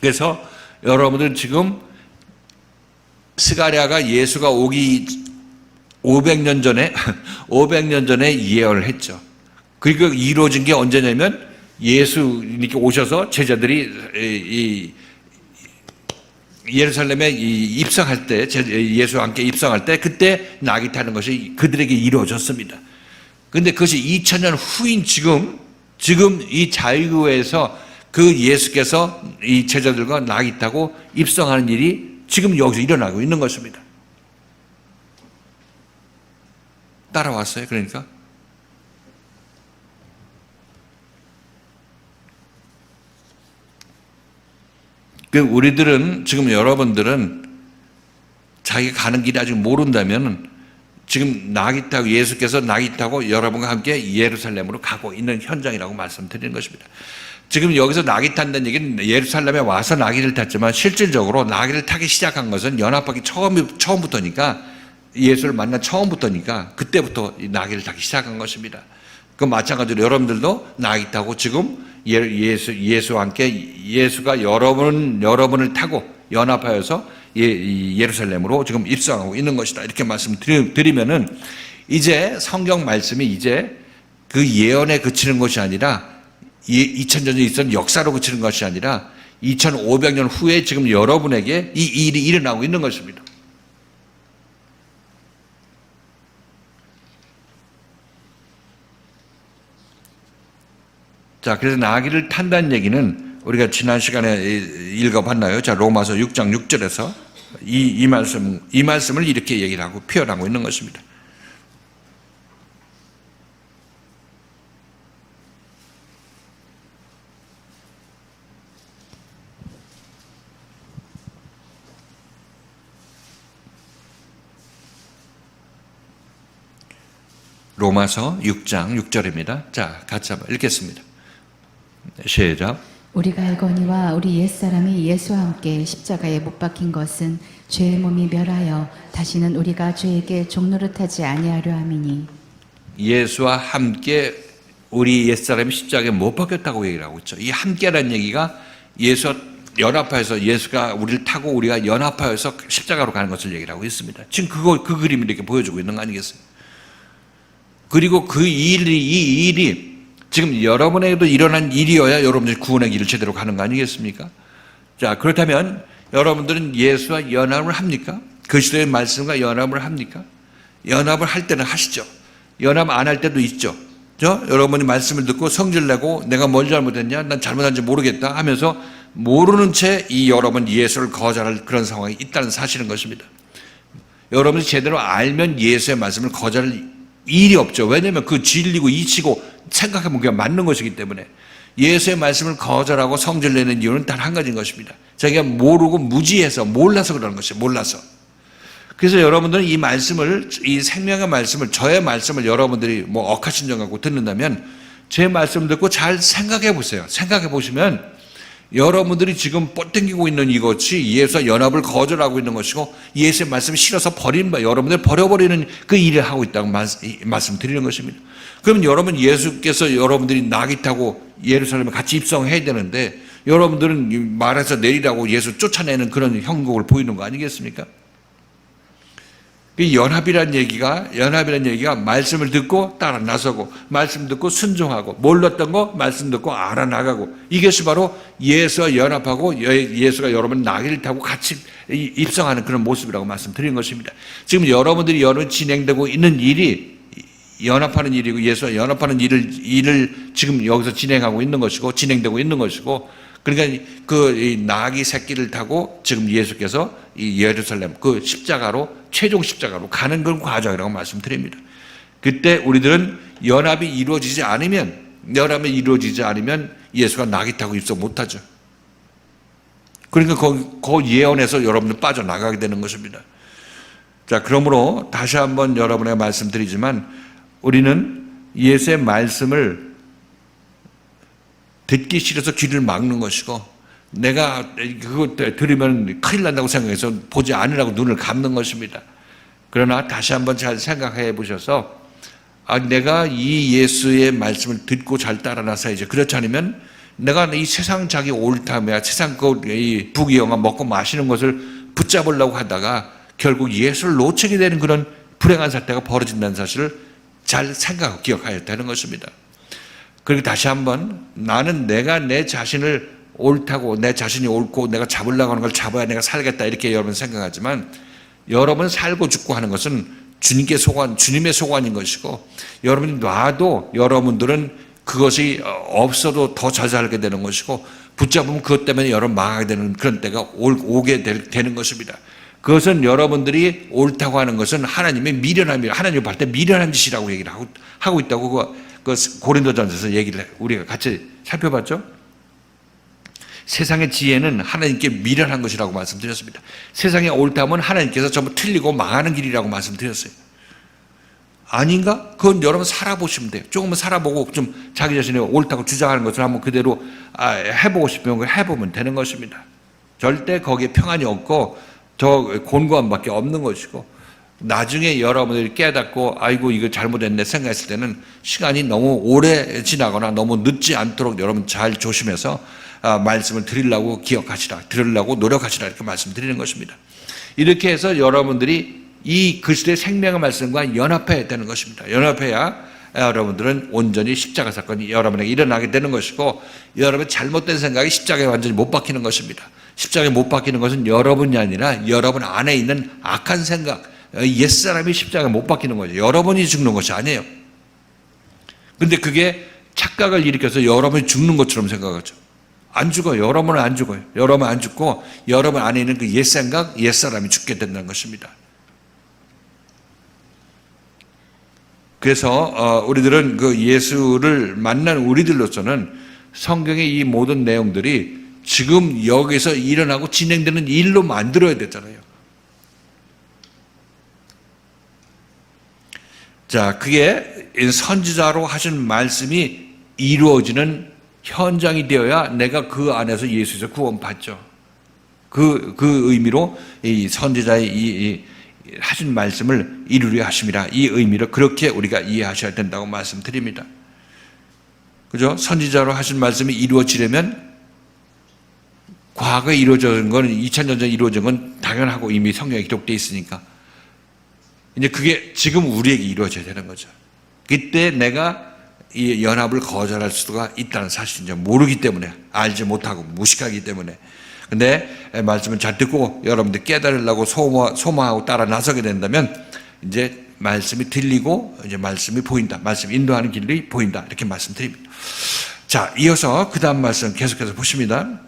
그래서 여러분들은 지금 스가랴가 예수가 오기 500년 전에 예언을 했죠. 그리고 이루어진 게 언제냐면 예수님께 오셔서 제자들이 예루살렘에 입성할 때, 예수와 함께 입성할 때 그때 나귀 타는 것이 그들에게 이루어졌습니다. 그런데 그것이 2000년 후인 지금 이 자유교회에서 그 예수께서 이 제자들과 나귀 타고 입성하는 일이 지금 여기서 일어나고 있는 것입니다. 따라왔어요, 그러니까? 우리들은 지금 여러분들은 자기가 가는 길이 아직 모른다면 지금 나귀 타고 예수께서 나귀 타고 여러분과 함께 예루살렘으로 가고 있는 현장이라고 말씀드리는 것입니다. 지금 여기서 나귀 탄다는 얘기는 예루살렘에 와서 나귀를 탔지만 실질적으로 나귀를 타기 시작한 것은 연합하기 처음부터니까 예수를 만난 처음부터니까 그때부터 나귀를 타기 시작한 것입니다. 그 마찬가지로 여러분들도 나귀 타고 지금 예수와 함께 예수가 여러분을 타고 연합하여서 예루살렘으로 지금 입성하고 있는 것이다. 이렇게 말씀드리면은 이제 성경 말씀이 이제 그 예언에 그치는 것이 아니라 2000년 전에 있었던 역사로 그치는 것이 아니라 2500년 후에 지금 여러분에게 이 일이 일어나고 있는 것입니다. 자, 그래서 나귀를 탄다는 얘기는 우리가 지난 시간에 읽어봤나요? 자, 로마서 6장 6절에서 이 말씀을 이렇게 얘기를 하고 표현하고 있는 것입니다. 로마서 6장 6절입니다. 자, 같이 한번 읽겠습니다. 시작. 우리가 알거니와 우리 옛사람이 예수와 함께 십자가에 못 박힌 것은 죄의 몸이 멸하여 다시는 우리가 죄에게 종노릇하지 아니하려 함이니 예수와 함께 우리 옛사람이 십자가에 못 박혔다고 얘기를 하고 있죠. 이 함께라는 얘기가 예수와 연합하여서 예수가 우리를 타고 우리가 연합하여서 십자가로 가는 것을 얘기를 하고 있습니다. 지금 그 그림을 이렇게 보여주고 있는 거 아니겠어요? 그리고 이 일이 지금 여러분에게도 일어난 일이어야 여러분들이 구원의 길을 제대로 가는 거 아니겠습니까? 자, 그렇다면 여러분들은 예수와 연합을 합니까? 그리스도의 말씀과 연합을 합니까? 연합을 할 때는 하시죠. 연합 안 할 때도 있죠. 여러분이 말씀을 듣고 성질 내고 내가 뭘 잘못했냐? 난 잘못한지 모르겠다 하면서 모르는 채 이 여러분 예수를 거절할 그런 상황이 있다는 사실인 것입니다. 여러분이 제대로 알면 예수의 말씀을 거절할 일이 없죠. 왜냐하면 그 진리고 이치고 생각해보면 그게 맞는 것이기 때문에 예수의 말씀을 거절하고 성질내는 이유는 단 한 가지인 것입니다. 자기가 모르고 무지해서 몰라서 그러는 것이에요. 몰라서. 그래서 여러분들은 이 말씀을, 이 생명의 말씀을, 저의 말씀을 여러분들이 뭐 억하심정 갖고 듣는다면 제 말씀을 듣고 잘 생각해 보세요. 생각해 보시면 여러분들이 지금 뻗당기고 있는 이것이 예수와 연합을 거절하고 있는 것이고 예수의 말씀을 실어서 버린 바, 여러분들 버려버리는 그 일을 하고 있다고 말씀드리는 것입니다. 그럼 여러분 예수께서 여러분들이 낙이 타고 예루살렘에 같이 입성해야 되는데 여러분들은 말해서 내리라고 예수 쫓아내는 그런 형국을 보이는 거 아니겠습니까? 연합이란 얘기가 말씀을 듣고 따라 나서고 말씀 듣고 순종하고 몰랐던 거 말씀 듣고 알아나가고 이것이 바로 예수와 연합하고 예수가 여러분 나귀를 타고 같이 입성하는 그런 모습이라고 말씀드린 것입니다. 지금 여러분들이 진행되고 있는 일이 연합하는 일이고 예수와 연합하는 일을 지금 여기서 진행하고 있는 것이고 진행되고 있는 것이고 그러니까 그 나귀 새끼를 타고 지금 예수께서 이 예루살렘 그 십자가로 최종 십자가로 가는 그런 과정이라고 말씀드립니다. 그때 우리들은 연합이 이루어지지 않으면 예수가 나귀 타고 입성 못하죠. 그러니까 그 예언에서 여러분들 빠져나가게 되는 것입니다. 자, 그러므로 다시 한번 여러분에게 말씀드리지만 우리는 예수의 말씀을 듣기 싫어서 귀를 막는 것이고 내가 그거 들으면 큰일 난다고 생각해서 보지 않으라고 눈을 감는 것입니다. 그러나 다시 한번 잘 생각해 보셔서 내가 이 예수의 말씀을 듣고 잘 따라 나서야지. 그렇지 않으면 내가 이 세상 자기 옳다며 세상 이 부귀영화 먹고 마시는 것을 붙잡으려고 하다가 결국 예수를 놓치게 되는 그런 불행한 사태가 벌어진다는 사실을 잘 생각하고 기억해야 되는 것입니다. 그리고 다시 한번 나는 내가 내 자신을 옳다고 내 자신이 옳고 내가 잡으려고 하는 걸 잡아야 내가 살겠다 이렇게 여러분 생각하지만 여러분 살고 죽고 하는 것은 주님의 소관인 것이고 여러분이 놔도 여러분들은 그것이 없어도 더 잘 살게 되는 것이고 붙잡으면 그것 때문에 여러분 망하게 되는 그런 때가 오게 되는 것입니다. 그것은 여러분들이 옳다고 하는 것은 하나님의 미련함이에요. 하나님이 볼 때 미련한 짓이라고 얘기를 하고 있다고 그 고린도전서에서 얘기를 우리가 같이 살펴봤죠. 세상의 지혜는 하나님께 미련한 것이라고 말씀드렸습니다. 세상에 옳다면 하나님께서 전부 틀리고 망하는 길이라고 말씀드렸어요. 아닌가? 그건 여러분 살아보시면 돼요. 조금만 살아보고 좀 자기 자신이 옳다고 주장하는 것을 한번 그대로 해보고 싶으면 해보면 되는 것입니다. 절대 거기에 평안이 없고 저 곤고함밖에 없는 것이고 나중에 여러분들이 깨닫고 아이고 이거 잘못했네 생각했을 때는 시간이 너무 오래 지나거나 너무 늦지 않도록 여러분 잘 조심해서 말씀을 들으려고 들으려고 노력하시라 이렇게 말씀드리는 것입니다. 이렇게 해서 여러분들이 이 그리스도의 생명의 말씀과 연합해야 되는 것입니다. 연합해야 여러분들은 온전히 십자가 사건이 여러분에게 일어나게 되는 것이고 여러분의 잘못된 생각이 십자가에 완전히 못 박히는 것입니다. 십자가에 못 박히는 것은 여러분이 아니라 여러분 안에 있는 악한 생각 옛사람이 십자가에 못 박히는 거죠. 여러분이 죽는 것이 아니에요. 근데 그게 착각을 일으켜서 여러분이 죽는 것처럼 생각하죠. 안 죽어요. 여러분은 안 죽어요. 여러분 안 죽고 여러분 안에 있는 그 옛생각, 옛사람이 죽게 된다는 것입니다. 그래서 우리들은 그 예수를 만난 우리들로서는 성경의 이 모든 내용들이 지금 여기서 일어나고 진행되는 일로 만들어야 되잖아요. 자, 그게 선지자로 하신 말씀이 이루어지는 현장이 되어야 내가 그 안에서 예수에서 구원받죠. 그 의미로 이 선지자의 이 하신 말씀을 이루려 하심이라, 이 의미를 그렇게 우리가 이해하셔야 된다고 말씀드립니다. 그죠? 선지자로 하신 말씀이 이루어지려면 과거에 이루어진 건 2000년 전 이루어진 건 당연하고 이미 성경에 기록되어 있으니까 이제 그게 지금 우리에게 이루어져야 되는 거죠. 그때 내가 이 연합을 거절할 수가 있다는 사실을 이제 모르기 때문에, 알지 못하고 무식하기 때문에. 근데 말씀을 잘 듣고 여러분들 깨달으려고 소모하고 따라 나서게 된다면 이제 말씀이 들리고 이제 말씀이 보인다. 말씀 인도하는 길이 보인다. 이렇게 말씀드립니다. 자, 이어서 그 다음 말씀 계속해서 보십니다.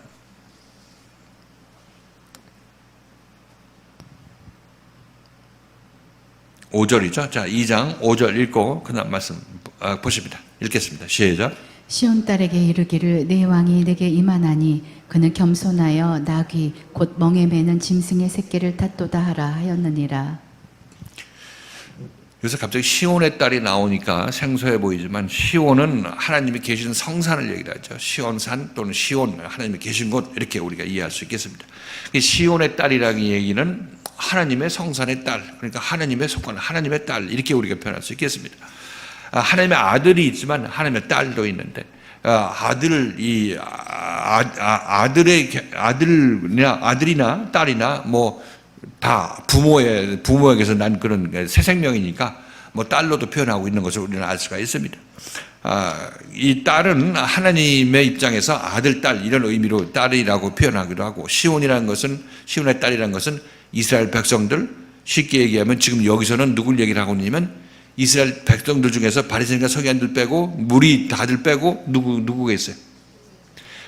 5절이죠. 자, 2장 5절 읽고 그 다음 말씀 보십니다. 읽겠습니다. 시작. 시온 딸에게 이르기를 내 왕이 내게 임하나니 그는 겸손하여 나귀 곧 멍에 매는 짐승의 새끼를 탓도다 하라 하였느니라. 여기서 갑자기 시온의 딸이 나오니까 생소해 보이지만 시온은 하나님이 계신 성산을 얘기를 하죠. 시온산 또는 시온, 하나님이 계신 곳, 이렇게 우리가 이해할 수 있겠습니다. 시온의 딸이라는 얘기는 하나님의 성산의 딸, 그러니까 하나님의 속한 하나님의 딸, 이렇게 우리가 표현할 수 있겠습니다. 하나님의 아들이 있지만 하나님의 딸도 있는데, 아들이나 딸이나 뭐 다 부모에게서 난 그런 새 생명이니까 뭐 딸로도 표현하고 있는 것을 우리는 알 수가 있습니다. 이 딸은 하나님의 입장에서 아들, 딸 이런 의미로 딸이라고 표현하기도 하고, 시온의 딸이라는 것은 이스라엘 백성들, 쉽게 얘기하면 지금 여기서는 누굴 얘기를 하고 있냐면 이스라엘 백성들 중에서 바리새인과 서기관들 빼고 무리 다들 빼고 누구가 있어요?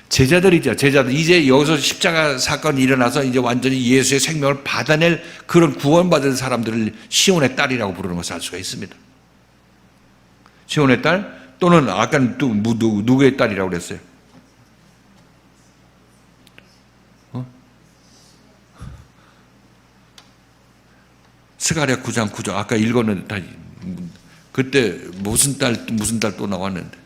제자들이죠. 제자들. 이제 여기서 십자가 사건이 일어나서 이제 완전히 예수의 생명을 받아낼 그런 구원받은 사람들을 시온의 딸이라고 부르는 것을 알 수가 있습니다. 시온의 딸 또는 아까 누구의 딸이라고 그랬어요? 스가랴 9장 9절 아까 읽었는데 그때 무슨 딸 또 나왔는데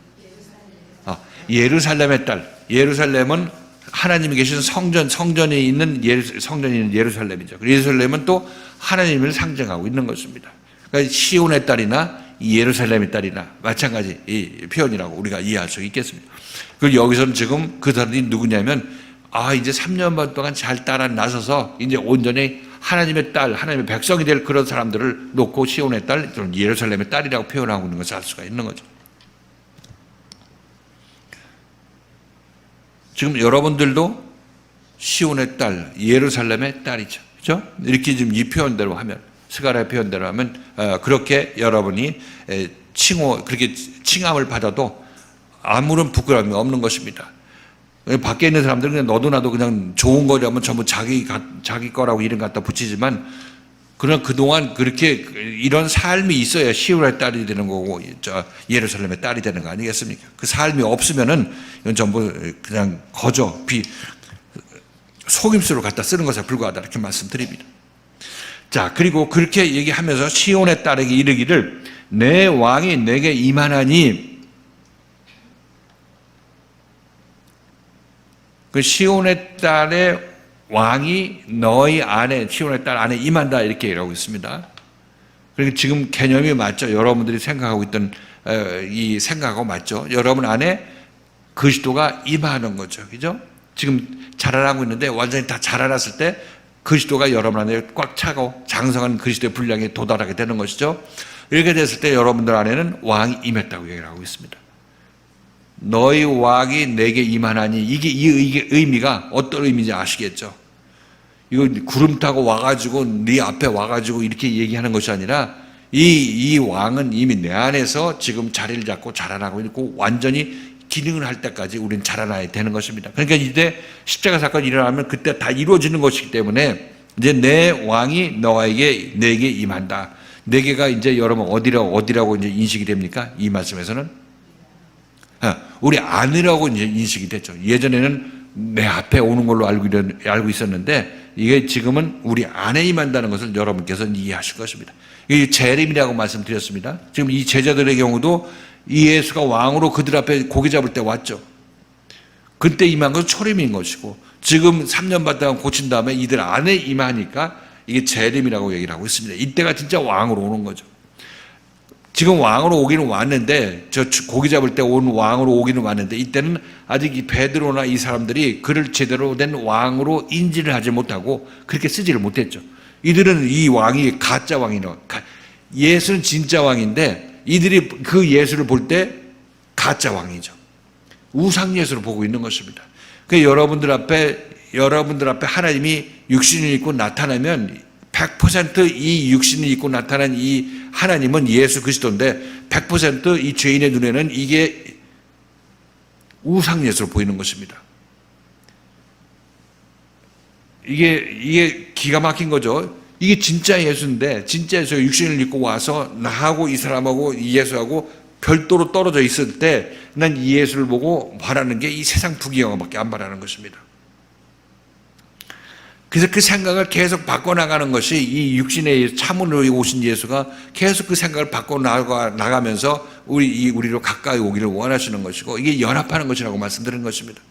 예루살렘의 딸. 예루살렘은 하나님이 계신 성전이 있는 예루살렘이죠. 예루살렘은 또 하나님을 상징하고 있는 것입니다. 그러니까 시온의 딸이나 예루살렘의 딸이나 마찬가지 이 표현이라고 우리가 이해할 수 있겠습니다. 그리고 여기서는 지금 그 사람들이 누구냐면 이제 3년 반 동안 잘 따라 나서서 이제 온전히 하나님의 딸, 하나님의 백성이 될 그런 사람들을 놓고 시온의 딸, 예루살렘의 딸이라고 표현하고 있는 것을 알 수가 있는 거죠. 지금 여러분들도 시온의 딸, 예루살렘의 딸이죠. 그죠? 이렇게 지금 이 표현대로 하면, 스가랴 표현대로 하면, 그렇게 여러분이 그렇게 칭함을 받아도 아무런 부끄러움이 없는 것입니다. 밖에 있는 사람들은 그냥 너도 나도 그냥 좋은 거라면 전부 자기 거라고 이름 갖다 붙이지만, 그러나 그동안 그렇게 이런 삶이 있어야 시온의 딸이 되는 거고 예루살렘의 딸이 되는 거 아니겠습니까? 그 삶이 없으면은 이건 전부 그냥 속임수로 갖다 쓰는 것에 불과하다 이렇게 말씀드립니다. 자, 그리고 그렇게 얘기하면서 시온의 딸에게 이르기를 내 왕이 내게 임하나니, 그 시온의 딸의 왕이 너희 안에, 시온의 딸 안에 임한다 이렇게 얘기하고 있습니다. 그러니까 지금 개념이 맞죠. 여러분들이 생각하고 있던 이 생각하고 맞죠. 여러분 안에 그리스도가 임하는 거죠. 그죠? 지금 자라나고 있는데 완전히 다 자라났을 때 그리스도가 여러분 안에 꽉 차고 장성한 그리스도의 분량에 도달하게 되는 것이죠. 이렇게 됐을 때 여러분들 안에는 왕이 임했다고 얘기를 하고 있습니다. 너희 왕이 내게 임하나니, 이게 의미가 어떤 의미인지 아시겠죠? 이거 구름 타고 와가지고 네 앞에 와가지고 이렇게 얘기하는 것이 아니라 이 왕은 이미 내 안에서 지금 자리를 잡고 자라나고 있고 완전히 기능을 할 때까지 우리는 자라나야 되는 것입니다. 그러니까 이제 십자가 사건이 일어나면 그때 다 이루어지는 것이기 때문에 이제 내 왕이 내게 임한다. 내게가 이제 여러분 어디라고 이제 인식이 됩니까? 이 말씀에서는 우리 안이라고 이제 인식이 됐죠. 예전에는 내 앞에 오는 걸로 알고 있었는데 이게 지금은 우리 안에 임한다는 것을 여러분께서 이해하실 것입니다. 이 재림이라고 말씀드렸습니다. 지금 이 제자들의 경우도 이 예수가 왕으로 그들 앞에 고기 잡을 때 왔죠. 그때 임한 것은 초림인 것이고, 지금 3년 받다가 고친 다음에 이들 안에 임하니까 이게 재림이라고 얘기를 하고 있습니다. 이때가 진짜 왕으로 오는 거죠. 지금 왕으로 오기는 왔는데, 저 고기 잡을 때 온 왕으로 오기는 왔는데, 이때는 아직 이 베드로나 이 사람들이 그를 제대로 된 왕으로 인지를 하지 못하고 그렇게 쓰지를 못했죠. 이들은 이 왕이 가짜 왕이라, 예수는 진짜 왕인데 이들이 그 예수를 볼 때 가짜 왕이죠. 우상 예수를 보고 있는 것입니다. 그러니까 여러분들 앞에 하나님이 육신을 입고 나타나면 100%이 육신을 입고 나타난 이 하나님은 예수 그리스도인데 100%이 죄인의 눈에는 이게 우상 예수로 보이는 것입니다. 이게 기가 막힌 거죠. 이게 진짜 예수인데, 진짜 예수가 육신을 입고 와서 나하고 이 사람하고 이 예수하고 별도로 떨어져 있을 때 난 이 예수를 보고 바라는 게 이 세상 부귀영화밖에 안 바라는 것입니다. 그래서 그 생각을 계속 바꿔나가는 것이 이 육신의 참으로 오신 예수가 계속 그 생각을 바꿔나가면서 우리로 가까이 오기를 원하시는 것이고, 이게 연합하는 것이라고 말씀드린 것입니다.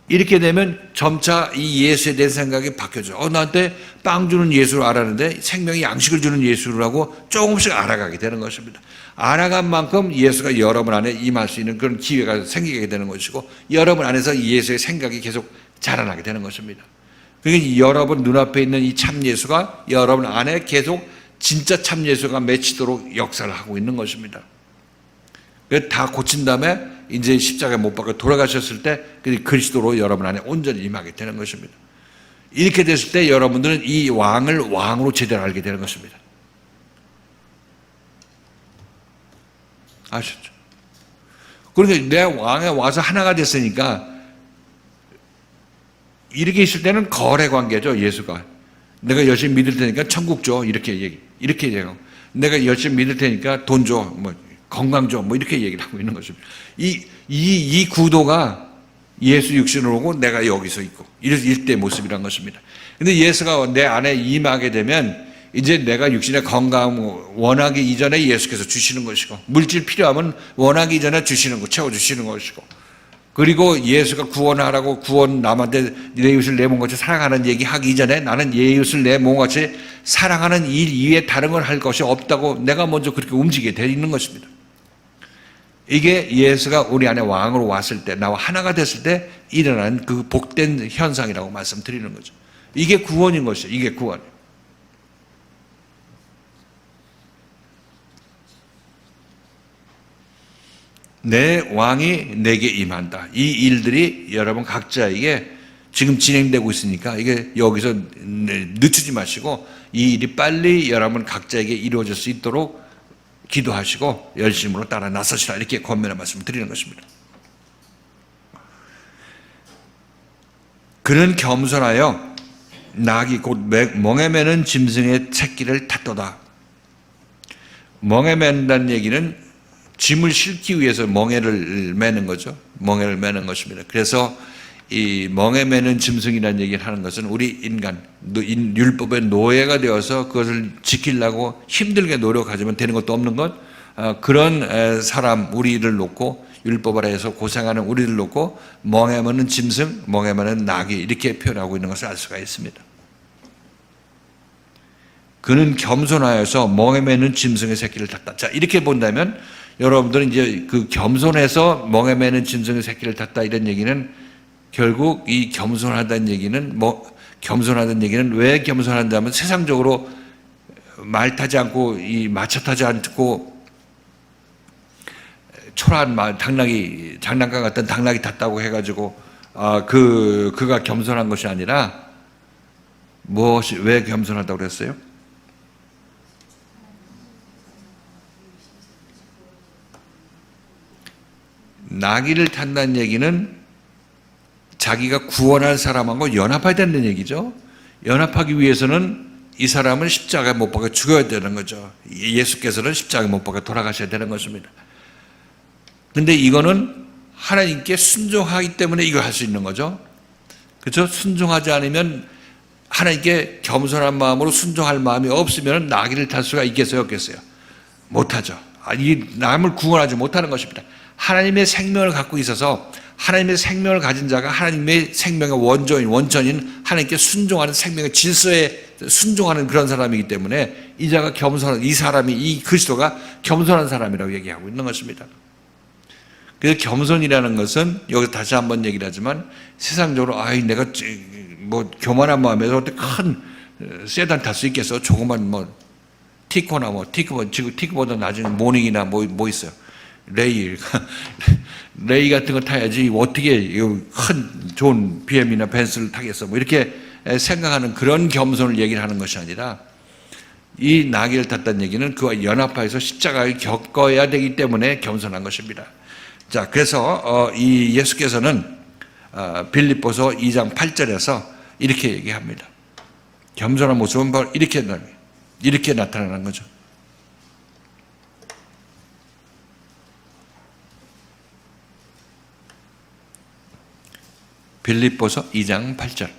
이렇게 되면 점차 이 예수에 대한 생각이 바뀌어져요. 나한테 빵 주는 예수를 알았는데 생명의 양식을 주는 예수를 하고 조금씩 알아가게 되는 것입니다. 알아간 만큼 예수가 여러분 안에 임할 수 있는 그런 기회가 생기게 되는 것이고, 여러분 안에서 이 예수의 생각이 계속 자라나게 되는 것입니다. 그러니까 여러분 눈앞에 있는 이 참 예수가 여러분 안에 계속 진짜 참 예수가 맺히도록 역사를 하고 있는 것입니다. 다 고친 다음에 이제 십자가에 못 박혀 돌아가셨을 때 그리스도로 여러분 안에 온전히 임하게 되는 것입니다. 이렇게 됐을 때 여러분들은 이 왕을 왕으로 제대로 알게 되는 것입니다. 아셨죠? 그러니까 내 왕에 와서 하나가 됐으니까, 이렇게 있을 때는 거래 관계죠. 예수가 내가 열심히 믿을 테니까 천국 줘, 이렇게 얘기하고, 내가 열심히 믿을 테니까 돈 줘, 뭐 건강 줘, 뭐 이렇게 얘기를 하고 있는 것입니다. 이 구도가 예수 육신으로 오고 내가 여기서 있고 이때 모습이란 것입니다. 근데 예수가 내 안에 임하게 되면 이제 내가 육신의 건강 원하기 이전에 예수께서 주시는 것이고, 물질 필요하면 원하기 이전에 주시는 거, 채워주시는 것이고, 그리고 예수가 구원하라고 구원 남한테 내 이웃을 내 몸같이 사랑하는 얘기 하기 이전에 나는 내 이웃을 내 몸같이 사랑하는 일 이외에 다른 걸 할 것이 없다고 내가 먼저 그렇게 움직이게 되어 있는 것입니다. 이게 예수가 우리 안에 왕으로 왔을 때, 나와 하나가 됐을 때 일어나는 그 복된 현상이라고 말씀드리는 거죠. 이게 구원인 것이죠. 이게 구원. 내 왕이 내게 임한다. 이 일들이 여러분 각자에게 지금 진행되고 있으니까 이게 여기서 늦추지 마시고 이 일이 빨리 여러분 각자에게 이루어질 수 있도록 기도하시고 열심으로 따라 나서시라, 이렇게 권면의 말씀을 드리는 것입니다. 그는 겸손하여 낙이 곧 멍에 매는 짐승의 새끼를 탔도다. 멍에 맨다는 얘기는 짐을 싣기 위해서 멍에를 매는 거죠. 멍에를 매는 것입니다. 그래서 이 멍에 매는 짐승이라는 얘기를 하는 것은 우리 인간, 율법의 노예가 되어서 그것을 지키려고 힘들게 노력하지만 되는 것도 없는 것, 그런 사람, 우리를 놓고 율법 아래에서 고생하는 우리를 놓고 멍에 매는 짐승, 멍에 매는 낙이, 이렇게 표현하고 있는 것을 알 수가 있습니다. 그는 겸손하여서 멍에 매는 짐승의 새끼를 탔다. 자, 이렇게 본다면 여러분들은 이제 그 겸손해서 멍에 매는 짐승의 새끼를 탔다, 이런 얘기는 결국 이 겸손하다는 얘기는 겸손하다는 얘기는 왜 겸손한다면 세상적으로 말 타지 않고 이 마차 타지 않고 초라한 장난감 같은 당나귀 탔다고 해가지고 그가 겸손한 것이 아니라 왜 겸손하다고 그랬어요? 나귀를 탄다는 얘기는 자기가 구원할 사람하고 연합해야 된다는 얘기죠. 연합하기 위해서는 이 사람을 십자가에 못 박아 죽여야 되는 거죠. 예수께서는 십자가에 못 박아 돌아가셔야 되는 것입니다. 그런데 이거는 하나님께 순종하기 때문에 이걸 할 수 있는 거죠. 그렇죠? 순종하지 않으면, 하나님께 겸손한 마음으로 순종할 마음이 없으면 나귀를 탈 수가 있겠어요, 없겠어요? 못하죠. 이 남을 구원하지 못하는 것입니다. 하나님의 생명을 갖고 있어서 하나님의 생명을 가진 자가 하나님의 생명의 원천인 하나님께 순종하는 생명의 질서에 순종하는 그런 사람이기 때문에 이 자가 겸손한, 이 사람이, 이 그리스도가 겸손한 사람이라고 얘기하고 있는 것입니다. 그래서 겸손이라는 것은 여기 다시 한번 얘기를 하지만 세상적으로 내가 뭐 교만한 마음에서 어떻게 큰 세단 탈 수 있겠어? 조그만 뭐 티코나 지금 티코보다 나중에 모닝이나 뭐 있어요? 레이 같은 거 타야지 어떻게 큰 좋은 BM이나 벤츠를 타겠어? 뭐 이렇게 생각하는 그런 겸손을 얘기를 하는 것이 아니라 이 나귀를 탔다는 얘기는 그와 연합하여서 십자가를 겪어야 되기 때문에 겸손한 것입니다. 자, 그래서 이 예수께서는 빌립보서 2장 8절에서 이렇게 얘기합니다. 겸손한 모습은 바로 이렇게 나타나는 거죠. 빌립보서 2장 8절.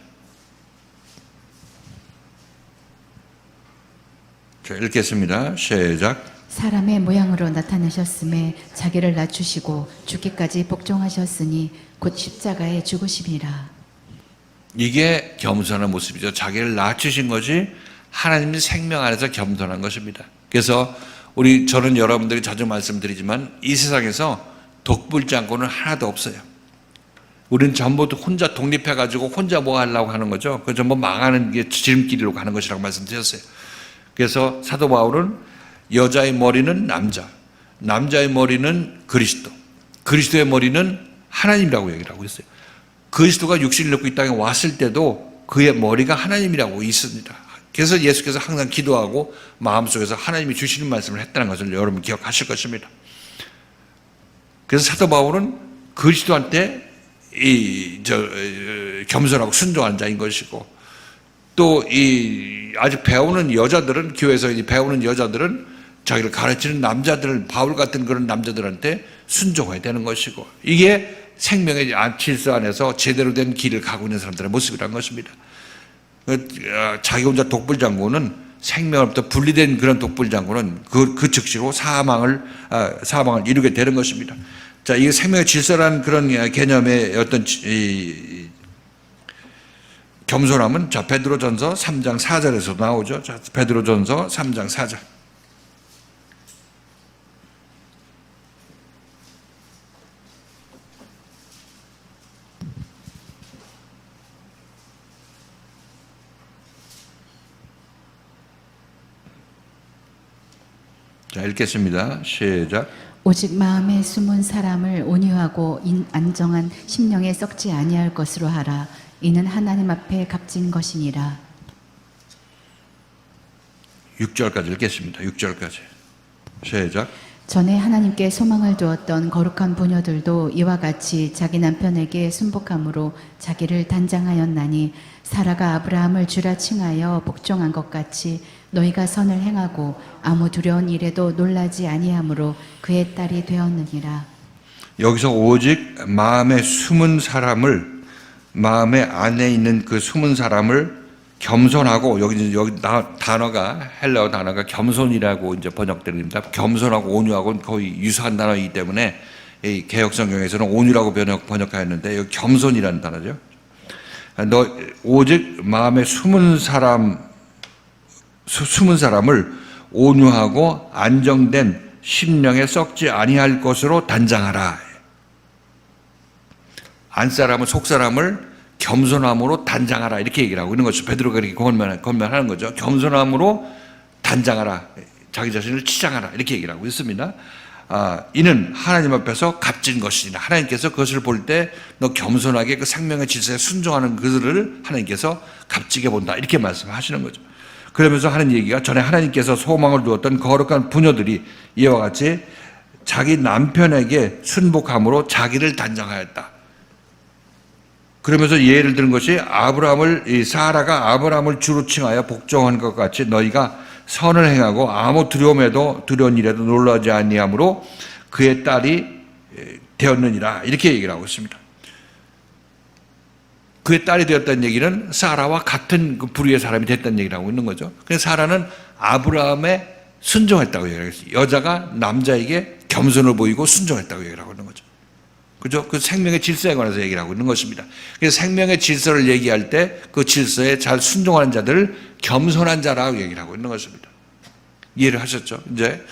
자, 읽겠습니다. 시작. 사람의 모양으로 나타나셨음에 자기를 낮추시고 죽기까지 복종하셨으니 곧 십자가에 죽으심이라. 이게 겸손한 모습이죠. 자기를 낮추신 것이 하나님의 생명 안에서 겸손한 것입니다. 그래서 저는 여러분들이 자주 말씀드리지만 이 세상에서 독불장군은 하나도 없어요. 우리는 전부 혼자 독립해가지고 혼자 뭐 하려고 하는 거죠. 그 전부 망하는 게 지름길로 가는 것이라고 말씀드렸어요. 그래서 사도 바울은 여자의 머리는 남자, 남자의 머리는 그리스도, 그리스도의 머리는 하나님이라고 얘기를 하고 있어요. 그리스도가 육신을 입고 이 땅에 왔을 때도 그의 머리가 하나님이라고 있습니다. 그래서 예수께서 항상 기도하고 마음속에서 하나님이 주시는 말씀을 했다는 것을 여러분 기억하실 것입니다. 그래서 사도 바울은 그리스도한테 겸손하고 순종한 자인 것이고, 또 아직 배우는 여자들은, 교회에서 배우는 여자들은 자기를 가르치는 남자들, 바울 같은 그런 남자들한테 순종해야 되는 것이고, 이게 생명의 질서 안에서 제대로 된 길을 가고 있는 사람들의 모습이라는 것입니다. 자기 혼자 독불장군은, 생명으로부터 분리된 그런 독불장군은 그 즉시로 사망을 이루게 되는 것입니다. 자, 이게 생명의 질서라는 그런 개념의 어떤 겸손함은, 자, 베드로전서 3장 4절에서 나오죠. 자, 베드로전서 3장 4절. 자, 읽겠습니다. 시작. 오직 마음에 숨은 사람을 온유하고 안정한 심령에 썩지 아니할 것으로 하라. 이는 하나님 앞에 값진 것이니라. 6절까지 읽겠습니다. 6절까지. 시작. 전에 하나님께 소망을 두었던 거룩한 부녀들도 이와 같이 자기 남편에게 순복함으로 자기를 단장하였나니, 사라가 아브라함을 주라 칭하여 복종한 것 같이 너희가 선을 행하고 아무 두려운 일에도 놀라지 아니하므로 그의 딸이 되었느니라. 여기서 오직 마음에 숨은 사람을, 마음에 안에 있는 그 숨은 사람을 겸손하고, 여기 단어가, 헬라어 단어가 겸손이라고 이제 번역됩니다. 겸손하고 온유하고는 거의 유사한 단어이기 때문에 이 개역성경에서는 온유라고 번역하였는데, 여기 겸손이라는 단어죠. 오직 마음에 숨은 사람을 온유하고 안정된 심령에 썩지 아니할 것으로 단장하라. 안사람은 속사람을 겸손함으로 단장하라, 이렇게 얘기를 하고 있는 거죠. 베드로가 이렇게 권면하는 거죠. 겸손함으로 단장하라, 자기 자신을 치장하라, 이렇게 얘기를 하고 있습니다. 이는 하나님 앞에서 값진 것이니라. 하나님께서 그것을 볼 때 너 겸손하게 그 생명의 질서에 순종하는 그들을 하나님께서 값지게 본다, 이렇게 말씀하시는 거죠. 그러면서 하는 얘기가, 전에 하나님께서 소망을 두었던 거룩한 부녀들이 이와 같이 자기 남편에게 순복함으로 자기를 단장하였다. 그러면서 예를 드는 것이, 사라가 아브라함을 주로 칭하여 복종한 것 같이 너희가 선을 행하고 아무 두려운 일에도 놀라지 아니하므로 그의 딸이 되었느니라, 이렇게 얘기를 하고 있습니다. 그의 딸이 되었다는 얘기는 사라와 같은 그 부류의 사람이 됐다는 얘기를 하고 있는 거죠. 그래서 사라는 아브라함에 순종했다고 얘기를 했어요. 여자가 남자에게 겸손을 보이고 순종했다고 얘기를 하고 있는 거죠. 그죠? 그 생명의 질서에 관해서 얘기를 하고 있는 것입니다. 그래서 생명의 질서를 얘기할 때 그 질서에 잘 순종하는 자들을 겸손한 자라고 얘기를 하고 있는 것입니다. 이해를 하셨죠? 이제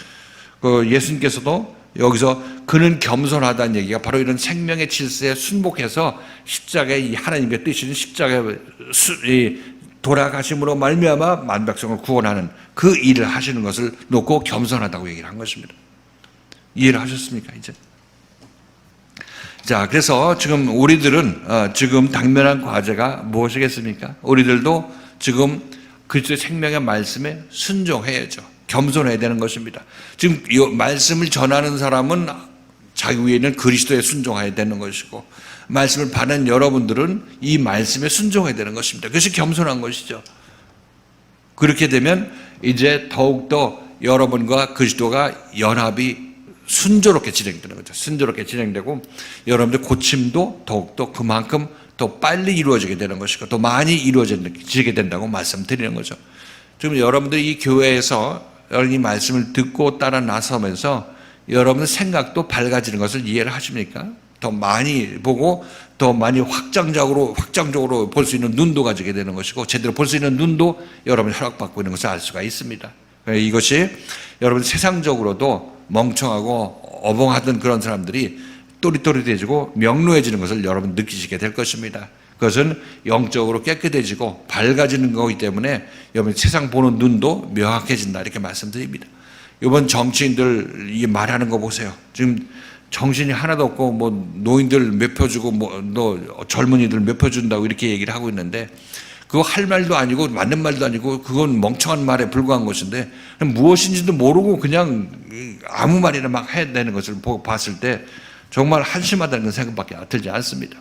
그 예수님께서도 여기서 그는 겸손하다는 얘기가 바로 이런 생명의 질서에 순복해서 십자가의 이 하나님의 뜻인 십자가의 돌아가심으로 말미암아 만백성을 구원하는 그 일을 하시는 것을 놓고 겸손하다고 얘기를 한 것입니다. 이해를 하셨습니까? 이제 자, 그래서 지금 우리들은 지금 당면한 과제가 무엇이겠습니까? 우리들도 지금 그리스도의 생명의 말씀에 순종해야죠. 겸손해야 되는 것입니다. 지금 이 말씀을 전하는 사람은 자기 위에는 그리스도에 순종해야 되는 것이고, 말씀을 받는 여러분들은 이 말씀에 순종해야 되는 것입니다. 그것이 겸손한 것이죠. 그렇게 되면 이제 더욱더 여러분과 그리스도가 연합이 순조롭게 진행되는 거죠. 순조롭게 진행되고 여러분들 고침도 더욱더 그만큼 더 빨리 이루어지게 되는 것이고 더 많이 이루어지게 된다고 말씀드리는 거죠. 지금 여러분들이 이 교회에서 여러분이 말씀을 듣고 따라 나서면서 여러분의 생각도 밝아지는 것을 이해를 하십니까? 더 많이 보고 더 많이 확장적으로 볼 수 있는 눈도 가지게 되는 것이고 제대로 볼 수 있는 눈도 여러분이 허락받고 있는 것을 알 수가 있습니다. 이것이 여러분 세상적으로도 멍청하고 어벙하던 그런 사람들이 또릿또릿해지고 명료해지는 것을 여러분 느끼시게 될 것입니다. 그것은 영적으로 깨끗해지고 밝아지는 거기 때문에 여러분 세상 보는 눈도 명확해진다 이렇게 말씀드립니다. 이번 정치인들 이 말하는 거 보세요. 지금 정신이 하나도 없고 뭐 노인들 몇 표 주고 뭐 젊은이들 몇 표 준다고 이렇게 얘기를 하고 있는데 그거 할 말도 아니고 맞는 말도 아니고 그건 멍청한 말에 불과한 것인데 무엇인지도 모르고 그냥 아무 말이나 막 해야 되는 것을 봤을 때 정말 한심하다는 생각밖에 들지 않습니다.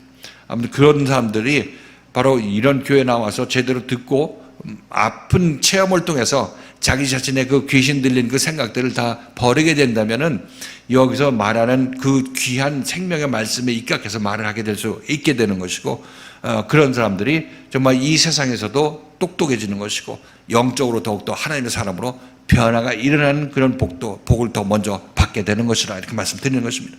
아무튼 그런 사람들이 바로 이런 교회에 나와서 제대로 듣고 아픈 체험을 통해서 자기 자신의 그 귀신 들린 그 생각들을 다 버리게 된다면은 여기서 말하는 그 귀한 생명의 말씀에 입각해서 말을 하게 될 수 있게 되는 것이고 그런 사람들이 정말 이 세상에서도 똑똑해지는 것이고 영적으로 더욱더 하나님의 사람으로 변화가 일어나는 그런 복을 더 먼저 받게 되는 것이라 이렇게 말씀드리는 것입니다.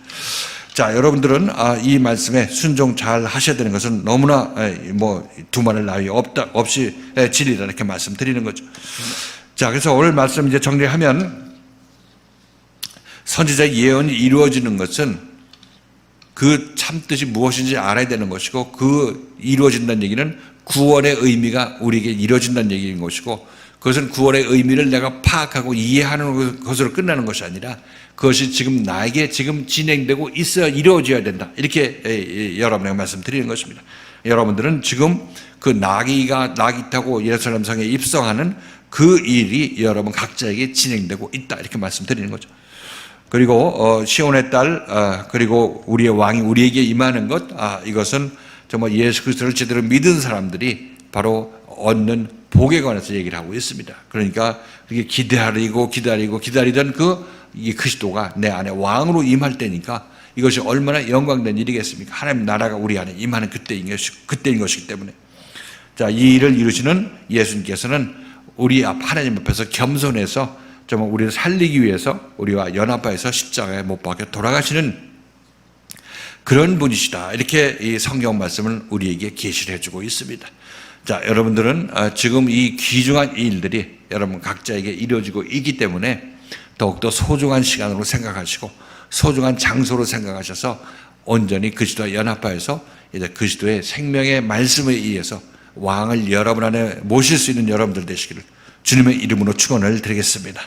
자, 여러분들은 이 말씀에 순종 잘 하셔야 되는 것은 너무나 뭐 두말할 나위 없이 진리다 이렇게 말씀드리는 거죠. 자, 그래서 오늘 말씀 이제 정리하면 선지자의 예언이 이루어지는 것은 그 참뜻이 무엇인지 알아야 되는 것이고 그 이루어진다는 얘기는 구원의 의미가 우리에게 이루어진다는 얘기인 것이고 그것은 구원의 의미를 내가 파악하고 이해하는 것으로 끝나는 것이 아니라 그것이 지금 나에게 지금 진행되고 있어야 이루어져야 된다. 이렇게 여러분에게 말씀드리는 것입니다. 여러분들은 지금 그 나귀 타고 예루살렘 성에 입성하는 그 일이 여러분 각자에게 진행되고 있다. 이렇게 말씀드리는 거죠. 그리고 시온의 딸 그리고 우리의 왕이 우리에게 임하는 것 이것은 정말 예수 그리스도를 제대로 믿은 사람들이 바로 얻는 복에 관해서 얘기를 하고 있습니다. 그러니까 그게 기다리던 이 그리스도가 내 안에 왕으로 임할 때니까 이것이 얼마나 영광된 일이겠습니까? 하나님 나라가 우리 안에 임하는 그때인 것이기 때문에 자, 이 일을 이루시는 예수님께서는 우리 하나님 앞에서 겸손해서 정말 우리를 살리기 위해서 우리와 연합하여서 십자가에 못 박혀 돌아가시는 그런 분이시다. 이렇게 이 성경 말씀을 우리에게 계시를 해주고 있습니다. 자, 여러분들은 지금 이 귀중한 일들이 여러분 각자에게 이루어지고 있기 때문에 더욱더 소중한 시간으로 생각하시고 소중한 장소로 생각하셔서 온전히 그리스도와 연합하여서 이제 그리스도의 생명의 말씀에 의해서 왕을 여러분 안에 모실 수 있는 여러분들 되시기를 주님의 이름으로 축원을 드리겠습니다.